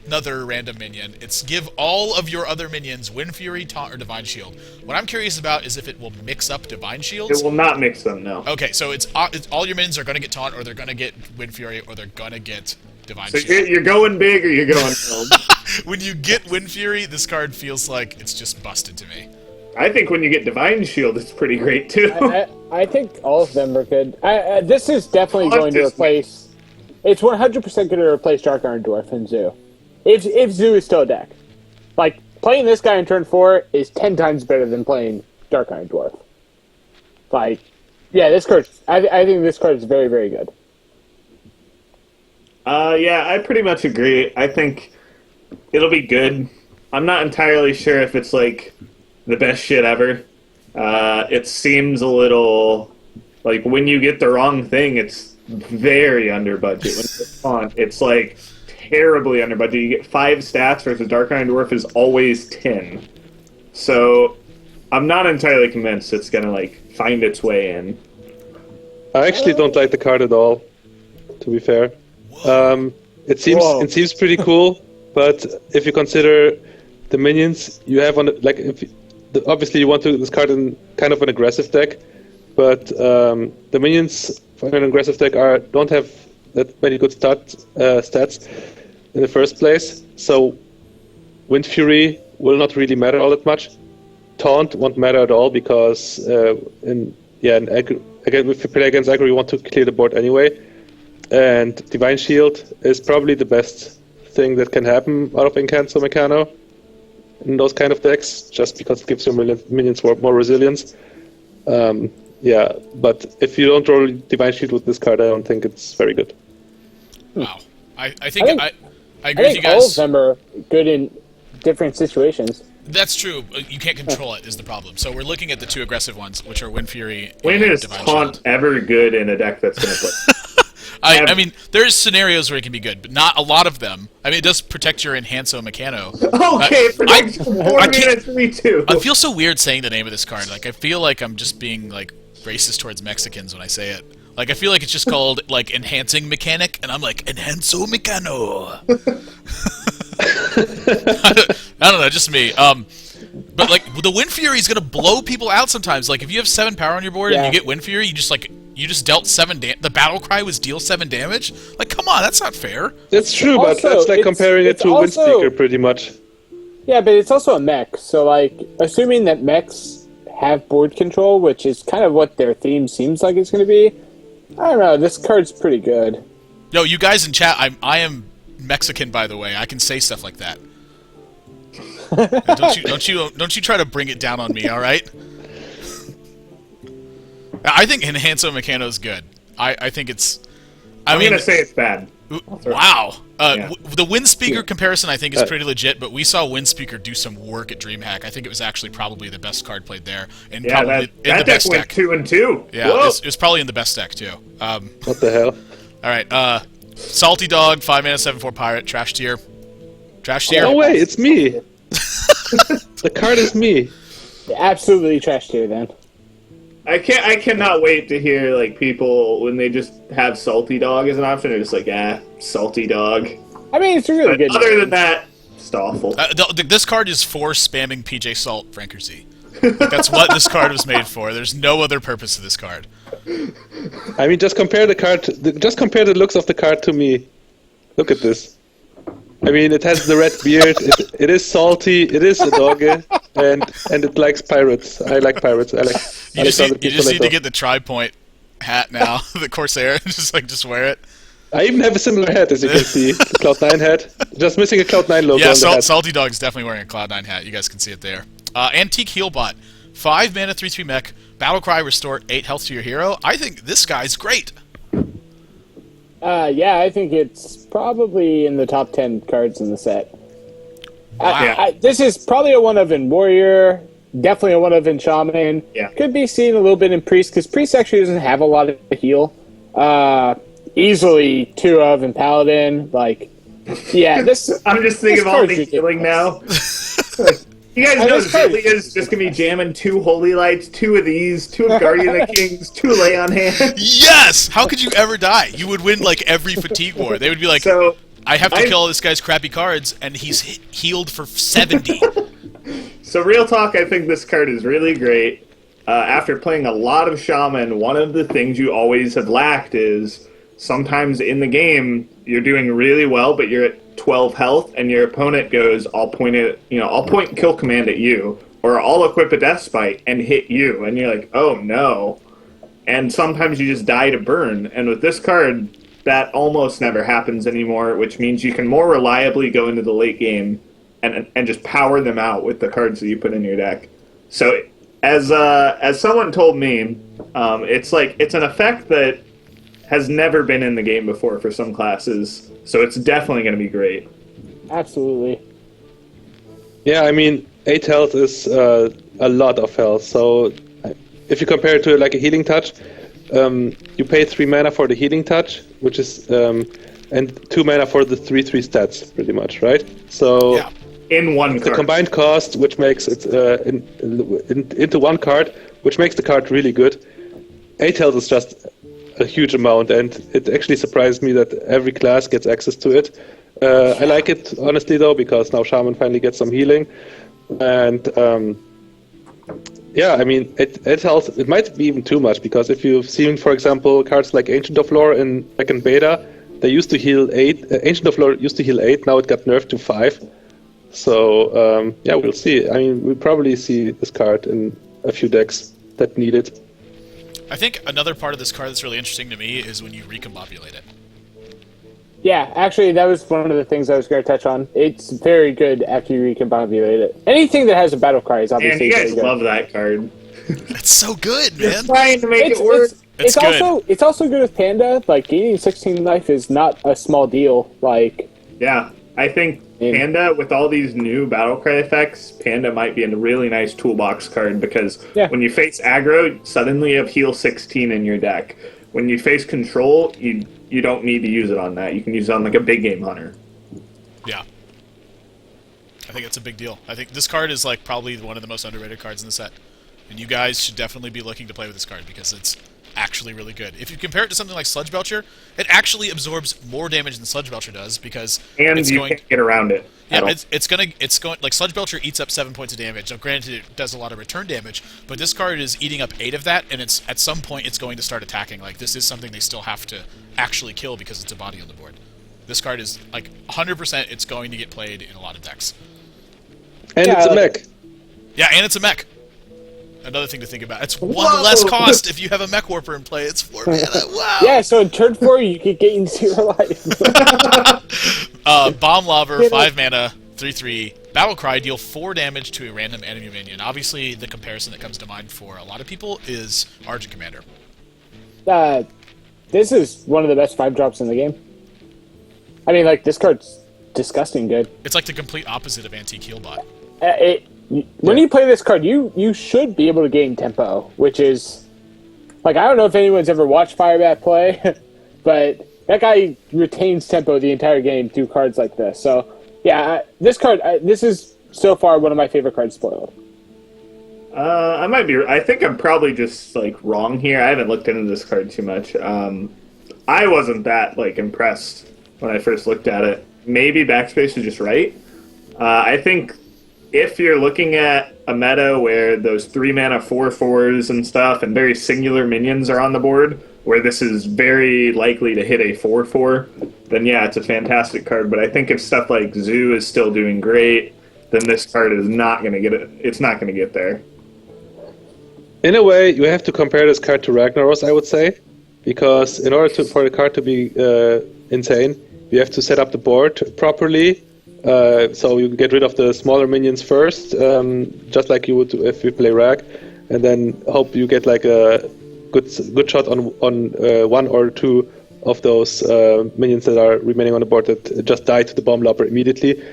another random minion. It's give all of your other minions Wind Fury, Taunt, or Divine Shield. What I'm curious about is if it will mix up Divine Shields. It will not mix them, no. Okay, so it's all your minions are going to get Taunt, or they're going to get Wind Fury, or they're going to get Divine So Shield. you're going big or you're going home. When you get Wind Fury, this card feels like it's just busted to me. I think when you get Divine Shield, it's pretty great, too. I think all of them are good. This is definitely going to Just- replace... It's 100% going to replace Dark Iron Dwarf and Zoo. If Zoo is still a deck. Like, playing this guy in turn 4 is 10 times better than playing Dark Iron Dwarf. Like, yeah, this card... I think this card is very, very good. Yeah, I pretty much agree. I think it'll be good. I'm not entirely sure if it's, like, the best shit ever. It seems a little... Like, when you get the wrong thing, it's very under budget. When it's on, it's, like, terribly under budget. You get 5 stats versus Dark Iron Dwarf is always 10. So, I'm not entirely convinced it's gonna, like, find its way in. I actually don't like the card at all, to be fair. It seems pretty cool, but if you consider the minions you have on obviously you want to discard in kind of an aggressive deck, but the minions for an aggressive deck don't have that many good stats in the first place. So Wind Fury will not really matter all that much. Taunt won't matter at all because if you play against aggro, you want to clear the board anyway. And Divine Shield is probably the best thing that can happen out of Incanto Mechano in those kind of decks, just because it gives your minions more resilience. But if you don't roll Divine Shield with this card, I don't think it's very good. Wow. I think I agree with you guys. All of them are good in different situations. That's true. You can't control it is the problem. So we're looking at the two aggressive ones, which are Wind Fury When and is Divine Taunt Shield. ever good in a deck that's going to play? I mean, there's scenarios where it can be good, but not a lot of them. I mean, it does protect your Enhanso Mechano. Okay, protect 4 mana 3/2. I feel so weird saying the name of this card. Like, I feel like I'm just being, like, racist towards Mexicans when I say it. Like, I feel like it's just called, like, Enhancing Mechanic, and I'm like, Enhanso Mechano. I don't know, just me. But, like, the Wind Fury is going to blow people out sometimes. Like, if you have 7 power on your board and you get Wind Fury, you just dealt 7 damage. The battle cry was deal 7 damage? Like, come on, that's not fair. That's true, but that's like comparing it to Windspeaker pretty much. Yeah, but it's also a mech, so, like, assuming that mechs have board control, which is kind of what their theme seems like it's going to be, I don't know, this card's pretty good. Yo, you guys in chat, I am Mexican, by the way. I can say stuff like that. Don't you try to bring it down on me, all right? I think Enhanso Mechano is good. I think it's. I'm gonna say it's bad. Wow. The Windspeaker comparison I think is pretty legit, but we saw Windspeaker do some work at DreamHack. I think it was actually probably the best card played there, and probably in the best deck. 2-2. Yeah, it was probably in the best deck too. What the hell? All right, Salty Dog, 5 mana, 7/4 pirate, trash tier. Trash tier. No way, it's me. The card is me. Absolutely trash tier then. I cannot wait to hear like people when they just have Salty Dog as an option. They're just like, Salty Dog. I mean, it's a really good. Other than that, it's awful. This card is for spamming PJ Salt Frankersy. Like, that's what this card was made for. There's no other purpose to this card. I mean, just compare the card. Just compare the looks of the card to me. Look at this. I mean, it has the red beard. It is salty. It is a dog, and it likes pirates. I like pirates. I like. You just need to get the Tri-Point hat now, the Corsair. just wear it. I even have a similar hat, as you can see, the Cloud9 hat. Just missing a Cloud9 logo. Yeah, on the hat. Salty Dog's definitely wearing a Cloud9 hat. You guys can see it there. Antique Healbot, 5 mana, 3/3 mech. Battlecry, restore 8 health to your hero. I think this guy's great. Yeah, I think it's probably in the top 10 cards in the set. Wow. This is probably a one of in Warrior, definitely a one of in Shaman. Yeah. Could be seen a little bit in Priest, because Priest actually doesn't have a lot of heal. Easily 2 of in Paladin. Like, yeah, this. I'm just thinking of all the card's healing now. You guys know Zillia's just going to be jamming 2 Holy Lights, 2 of these, 2 of Guardian of Kings, 2 Lay on Hand. Yes! How could you ever die? You would win, like, every Fatigue War. They would be like, So, I have to kill all this guy's crappy cards, and he's healed for 70. So real talk, I think this card is really great. After playing a lot of Shaman, one of the things you always have lacked is sometimes in the game, you're doing really well, but you're at 12 health, and your opponent goes, I'll point and kill command at you, or I'll equip a Death Spite and hit you, and you're like, oh no. And sometimes you just die to burn, and with this card, that almost never happens anymore, which means you can more reliably go into the late game and just power them out with the cards that you put in your deck. So, as someone told me, it's an effect that has never been in the game before for some classes, so it's definitely going to be great. Absolutely. Yeah, I mean, 8 health is a lot of health. So if you compare it to like a healing touch, you pay 3 mana for the healing touch, which is and 2 mana for the 3/3 stats, pretty much, right? So Yeah. In one the card. combined cost, which makes it into one card, which makes the card really good. 8 health is just a huge amount, and it actually surprised me that every class gets access to it. I like it, honestly, though, because now Shaman finally gets some healing. And yeah, I mean, it might be even too much, because if you've seen, for example, cards like Ancient of Lore in second beta, they used to heal 8. Ancient of Lore used to heal 8, now it got nerfed to 5. So, yeah, we'll see. I mean, we'll probably see this card in a few decks that need it. I think another part of this card that's really interesting to me is when you recombobulate it. Yeah, actually, that was one of the things I was going to touch on. It's very good after you recombobulate it. Anything that has a battle cry is obviously Man, you guys very good. love that card. It's so good, man. Trying to make it work. It's good. It's also good with Panda. Like, gaining 16 life is not a small deal. Like, Yeah, I think Panda, with all these new Battlecry effects, Panda might be a really nice toolbox card, because when you face aggro, suddenly you have heal 16 in your deck. When you face control, you don't need to use it on that. You can use it on like a big game hunter. Yeah. I think it's a big deal. I think this card is like probably one of the most underrated cards in the set. And you guys should definitely be looking to play with this card, because it's actually really good. If you compare it to something like Sludge Belcher, it actually absorbs more damage than Sludge Belcher does, because And you can't get around it. Yeah, it's going like Sludge Belcher eats up 7 points of damage. Now, granted, it does a lot of return damage, but this card is eating up 8 of that, and it's at some point it's going to start attacking. Like, this is something they still have to actually kill because it's a body on the board. This card is like 100%. It's going to get played in a lot of decks. And it's a mech. Yeah, and it's a mech. Another thing to think about. It's one less cost if you have a Mech Warper in play. It's 4 mana. Wow. yeah, so in turn 4, you could gain 0 life. Bomb Lobber, 5 mana, 3/3. Battle Cry, deal 4 damage to a random enemy minion. Obviously, the comparison that comes to mind for a lot of people is Argent Commander. This is one of the best 5-drops in the game. I mean, like, this card's disgusting good. It's like the complete opposite of Antique Healbot. When you play this card, you should be able to gain tempo, which is... Like, I don't know if anyone's ever watched Firebat play, but that guy retains tempo the entire game through cards like this. So, yeah, this card, this is so far one of my favorite cards spoiled. I might be... I think I'm probably just, like, wrong here. I haven't looked into this card too much. I wasn't that, like, impressed when I first looked at it. Maybe Backspace is just right. I think if you're looking at a meta where those 3-mana 4/4s and stuff and very singular minions are on the board, where this is very likely to hit a 4/4, then yeah, it's a fantastic card. But I think if stuff like Zoo is still doing great, then this card is not going to get it. It's not going to get there. In a way, you have to compare this card to Ragnaros, I would say, because in order for the card to be insane, you have to set up the board properly. So you get rid of the smaller minions first, just like you would do if you play Rag, and then hope you get like a good shot on 1 or 2 of those minions that are remaining on the board that just die to the Bomb Lobber immediately.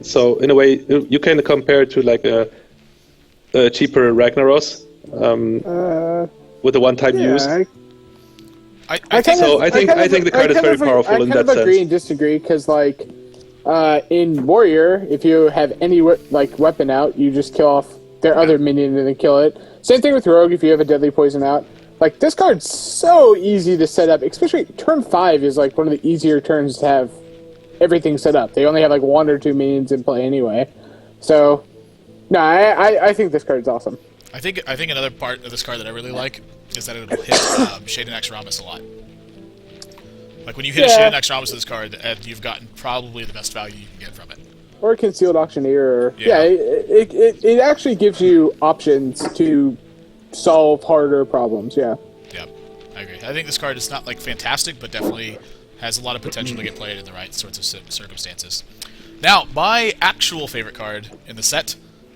So in a way, you can compare it to like a cheaper Ragnaros with a one-time use. I think the card is very powerful in that sense. I kind of agree and disagree, because like in Warrior, if you have any weapon out, you just kill off their other minion and then kill it. Same thing with Rogue if you have a deadly poison out. Like, this card's so easy to set up, especially turn 5 is like one of the easier turns to have everything set up. They only have like 1 or 2 minions in play anyway. So, no, I think this card's awesome. I think another part of this card that I really like is that it'll hit Shaden Axaramis a lot. Like, when you hit a Shaden Axaramis with this card, you've gotten probably the best value you can get from it. Or a Concealed Auctioneer. It actually gives you options to solve harder problems, yeah. Yeah, I agree. I think this card is not, like, fantastic, but definitely has a lot of potential to get played in the right sorts of circumstances. Now, my actual favorite card in the set,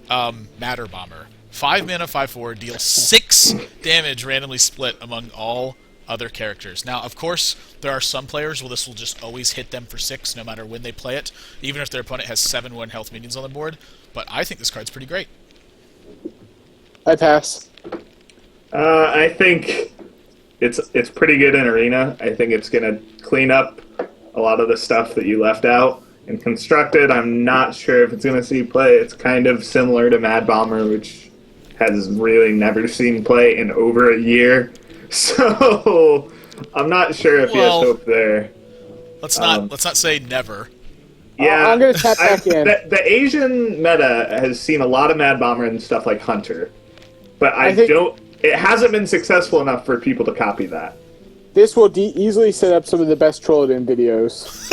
Matter Bomber. 5 mana, 5/4, deal 6 damage randomly split among all other characters. Now, of course, there are some players where this will just always hit them for 6 no matter when they play it, even if their opponent has 7 1-health minions on the board, but I think this card's pretty great. I pass. I think it's pretty good in Arena. I think it's going to clean up a lot of the stuff that you left out. In Constructed, I'm not sure if it's going to see play. It's kind of similar to Mad Bomber, which has really never seen play in over a year. So I'm not sure if he has hope there. Let's not say never. Yeah, I'm gonna tap back in. The Asian meta has seen a lot of Mad Bomber and stuff like Hunter, but I think it hasn't been successful enough for people to copy that. This will easily set up some of the best troll-in videos.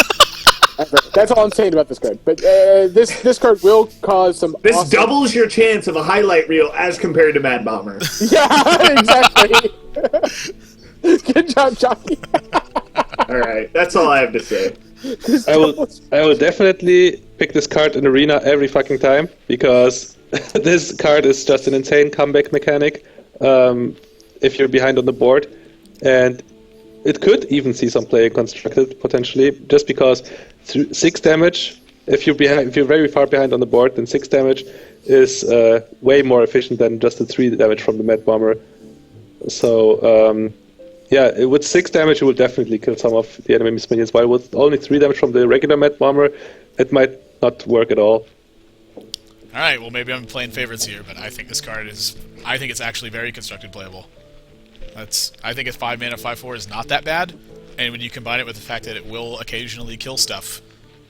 That's all I'm saying about this card. But this card will cause some. This doubles your chance of a highlight reel as compared to Mad Bomber. Yeah, exactly. Good job, Chakki. All right, that's all I have to say. I will definitely pick this card in Arena every fucking time because this card is just an insane comeback mechanic. If you're behind on the board, and it could even see some play constructed potentially, just because 6 damage. If you're very far behind on the board, then 6 damage is way more efficient than just the 3 damage from the Mad Bomber. So yeah, with 6 damage, you will definitely kill some of the enemy's minions. While with only 3 damage from the regular Mad Bomber, it might not work at all. All right, well maybe I'm playing favorites here, but I think this card is. I think it's actually very constructed playable. I think it's 5 mana, 5/4 is not that bad, and when you combine it with the fact that it will occasionally kill stuff,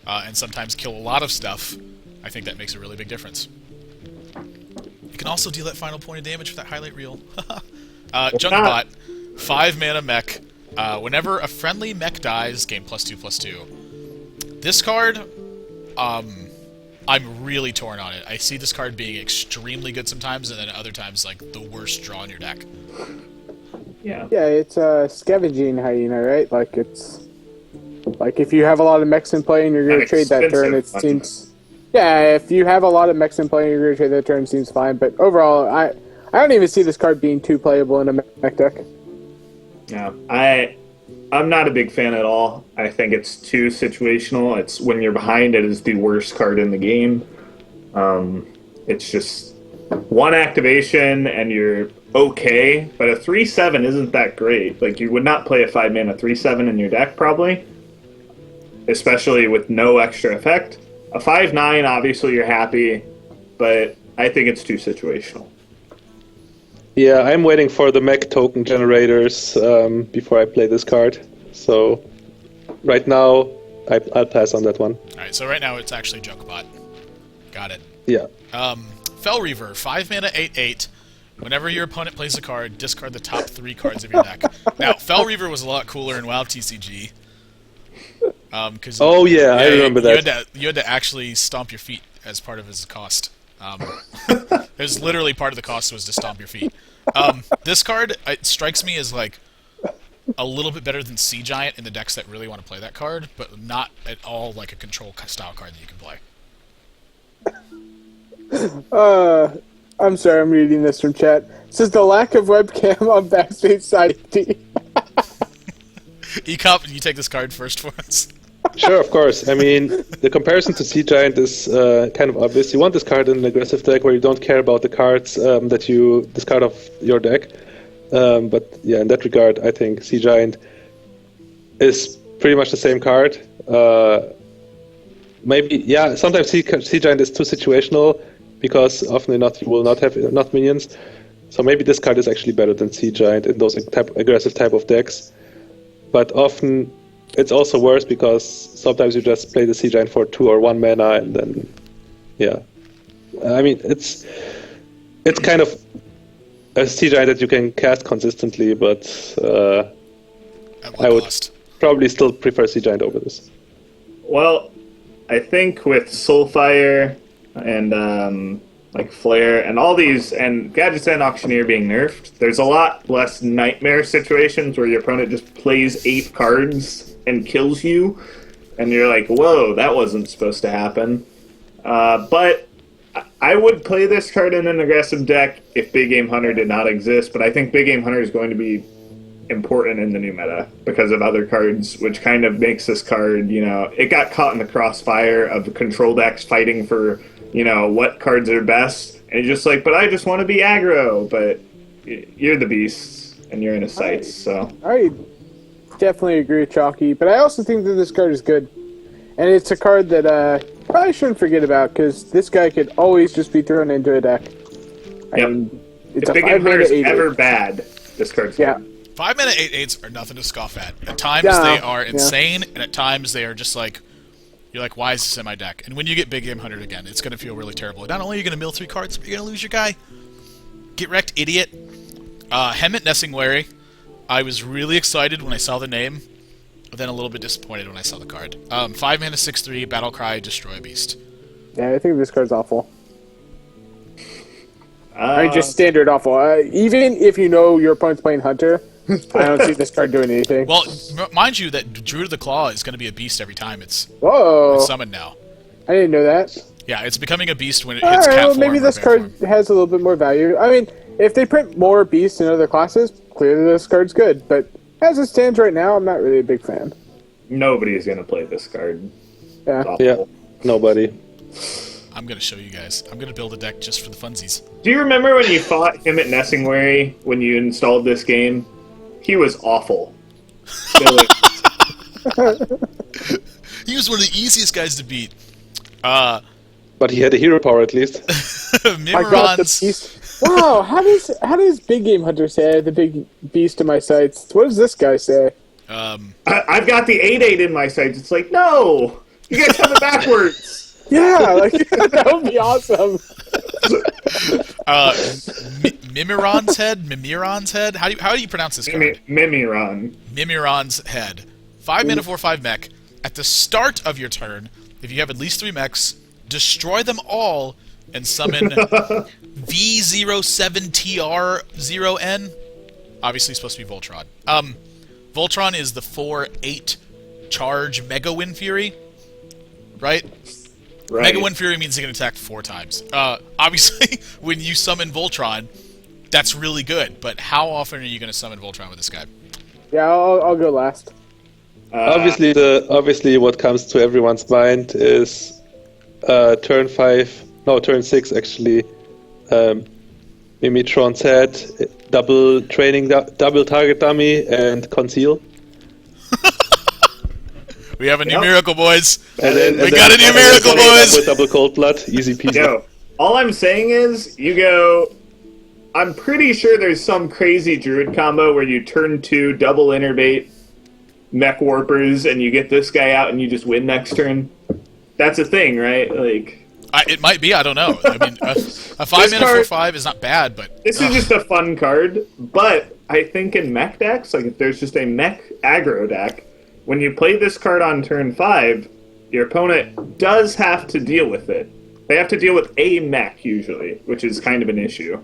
and sometimes kill a lot of stuff, I think that makes a really big difference. You can also deal that final point of damage for that highlight reel. Junkbot, 5 mana mech. Whenever a friendly mech dies, gain +2/+2. This card, I'm really torn on it. I see this card being extremely good sometimes, and then other times like the worst draw in your deck. Yeah. Yeah, it's a scavenging hyena, right? Like it's like if you have a lot of mechs in play and you're gonna trade that turn, it seems. Yeah, if you have a lot of mechs in play and you're gonna trade that turn, it seems fine. But overall, I don't even see this card being too playable in a mech deck. Yeah, I'm not a big fan at all. I think it's too situational. It's when you're behind, it is the worst card in the game. It's just one activation and you're okay, but a 3/7 isn't that great. Like, you would not play a 5 mana 3/7 in your deck, probably. Especially with no extra effect. A 5/9, obviously you're happy, but I think it's too situational. Yeah, I'm waiting for the mech token generators before I play this card. So right now, I'll pass on that one. Alright, so right now it's actually Junkbot. Got it. Yeah. Fel Reaver, 5 mana, 8/8. Whenever your opponent plays a card, discard the top 3 cards of your deck. Now, Fel Reaver was a lot cooler in WoW TCG. I remember that. You had to actually stomp your feet as part of his cost. It was literally part of the cost was to stomp your feet. This card, it strikes me as like a little bit better than Sea Giant in the decks that really want to play that card, but not at all like a control style card that you can play. I'm sorry, I'm reading this from chat. It says the lack of webcam on Backspace side D. Ekop, you take this card first for us. Sure, of course. I mean, the comparison to Sea Giant is kind of obvious. You want this card in an aggressive deck where you don't care about the cards that you discard off your deck. But yeah, in that regard, I think Sea Giant is pretty much the same card. Sometimes Sea Giant is too situational because often enough you will not have enough minions. So maybe this card is actually better than Sea Giant in those aggressive type of decks. But often it's also worse because sometimes you just play the Sea Giant for 2 or 1 mana and then, yeah. I mean, it's kind of a Sea Giant that you can cast consistently, but I would probably still prefer Sea Giant over this. Well, I think with Soulfire and like Flare and all these, and Gadgets and Auctioneer being nerfed, there's a lot less nightmare situations where your opponent just plays 8 cards and kills you, and you're like, whoa, that wasn't supposed to happen. But I would play this card in an aggressive deck if Big Game Hunter did not exist, but I think Big Game Hunter is going to be important in the new meta because of other cards, which kind of makes this card, it got caught in the crossfire of control decks fighting for, what cards are best, and you're just like, but I just want to be aggro, but you're the beast, and you're in his sights, so. I definitely agree with Chakki, but I also think that this card is good. And it's a card that probably shouldn't forget about, because this guy could always just be thrown into a deck. Yep. It's if Big Game Hunter is ever bad, this card's good. 5-mana 8/8s are nothing to scoff at. At times Yeah, they are yeah. insane, and at times they are just like, you're like, why is this in my deck? And when you get Big Game Hunter again, it's going to feel really terrible. Not only are you going to mill 3 cards, but you're going to lose your guy. Get wrecked, idiot. Hemet Nessingwary. I was really excited when I saw the name, but then a little bit disappointed when I saw the card. 5-mana 6/3, Battlecry, Destroy a Beast. Yeah, I think this card's awful. I mean, just standard awful. Even if you know your opponent's playing Hunter, I don't see this card doing anything. Well, mind you that Druid of the Claw is going to be a beast every time it's Whoa! summoned now. I didn't know that. Yeah, it's becoming a beast when it All hits right, cat well, form maybe or this bear card form. has a little bit more value. I mean, if they print more beasts in other classes, clearly this card's good. But as it stands right now, I'm not really a big fan. Nobody's gonna play this card. Yeah. It's awful. Yeah, nobody. I'm going to show you guys. I'm going to build a deck just for the funsies. Do you remember when you fought him at Nessingwary when you installed this game? He was awful. He was one of the easiest guys to beat. But he had a hero power at least. I got the Mimiron's... beast. Wow, how does Big Game Hunter say the big beast in my sights? What does this guy say? I've got the 8/8 in my sights. It's like, no! You guys have it backwards! Yeah, like that would be awesome. Mimiron's head? Mimiron's head? How do you pronounce this card? Mimiron. Mimiron's head. 5-mana 4/5 mech. At the start of your turn, if you have at least 3 mechs, destroy them all and summon V07TR0N. Obviously supposed to be Voltron. Voltron is the 4/8 charge Mega Wind Fury. Right? Right. Mega Wind Fury means they can attack 4 times. Obviously, when you summon Voltron, that's really good. But how often are you going to summon Voltron with this guy? Yeah, I'll go last. Obviously, what comes to everyone's mind is turn 6 actually. Mimitron's head, double target dummy, and conceal. We have a new miracle, boys. We got a new miracle, boys. With double cold blood, easy peasy. Yo, all I'm saying is, you go... I'm pretty sure there's some crazy druid combo where you turn 2, double innervate, mech warpers, and you get this guy out and you just win next turn. That's a thing, right? Like... It might be, I don't know. I mean, a 5-mana 4/5 is not bad, but... This is just a fun card, but I think in mech decks, like if there's just a mech aggro deck, when you play this card on turn 5, your opponent does have to deal with it. They have to deal with a mech, usually, which is kind of an issue.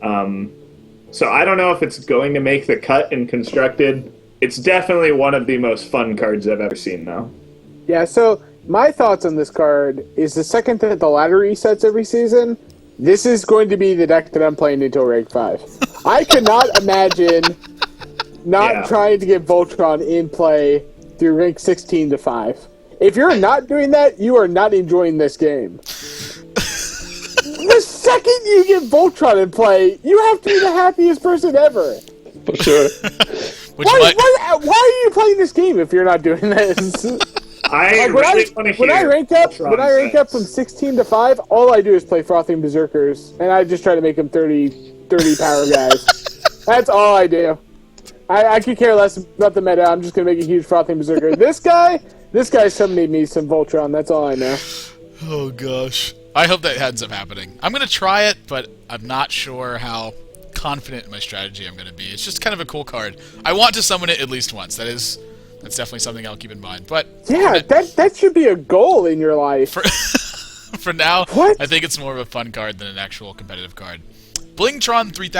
So I don't know if it's going to make the cut in Constructed. It's definitely one of the most fun cards I've ever seen, though. Yeah, so my thoughts on this card is the second that the ladder resets every season, this is going to be the deck that I'm playing until rank 5. I cannot imagine not trying to get Voltron in play through rank 16 to 5. If you're not doing that, you are not enjoying this game. The second you get Voltron in play, you have to be the happiest person ever. For sure. Why are you playing this game if you're not doing this? When I rank up from 16 to 5, all I do is play Frothing Berserkers, and I just try to make them 30 power guys. That's all I do. I could care less about the meta. I'm just gonna make a huge Frothing Berserker. This guy's summoning me some Voltron. That's all I know. Oh gosh. I hope that ends up happening. I'm gonna try it, but I'm not sure how confident in my strategy I'm gonna be. It's just kind of a cool card. I want to summon it at least once. That's definitely something I'll keep in mind. But yeah, that should be a goal in your life. For now, What? I think it's more of a fun card than an actual competitive card. Blingtron 3000.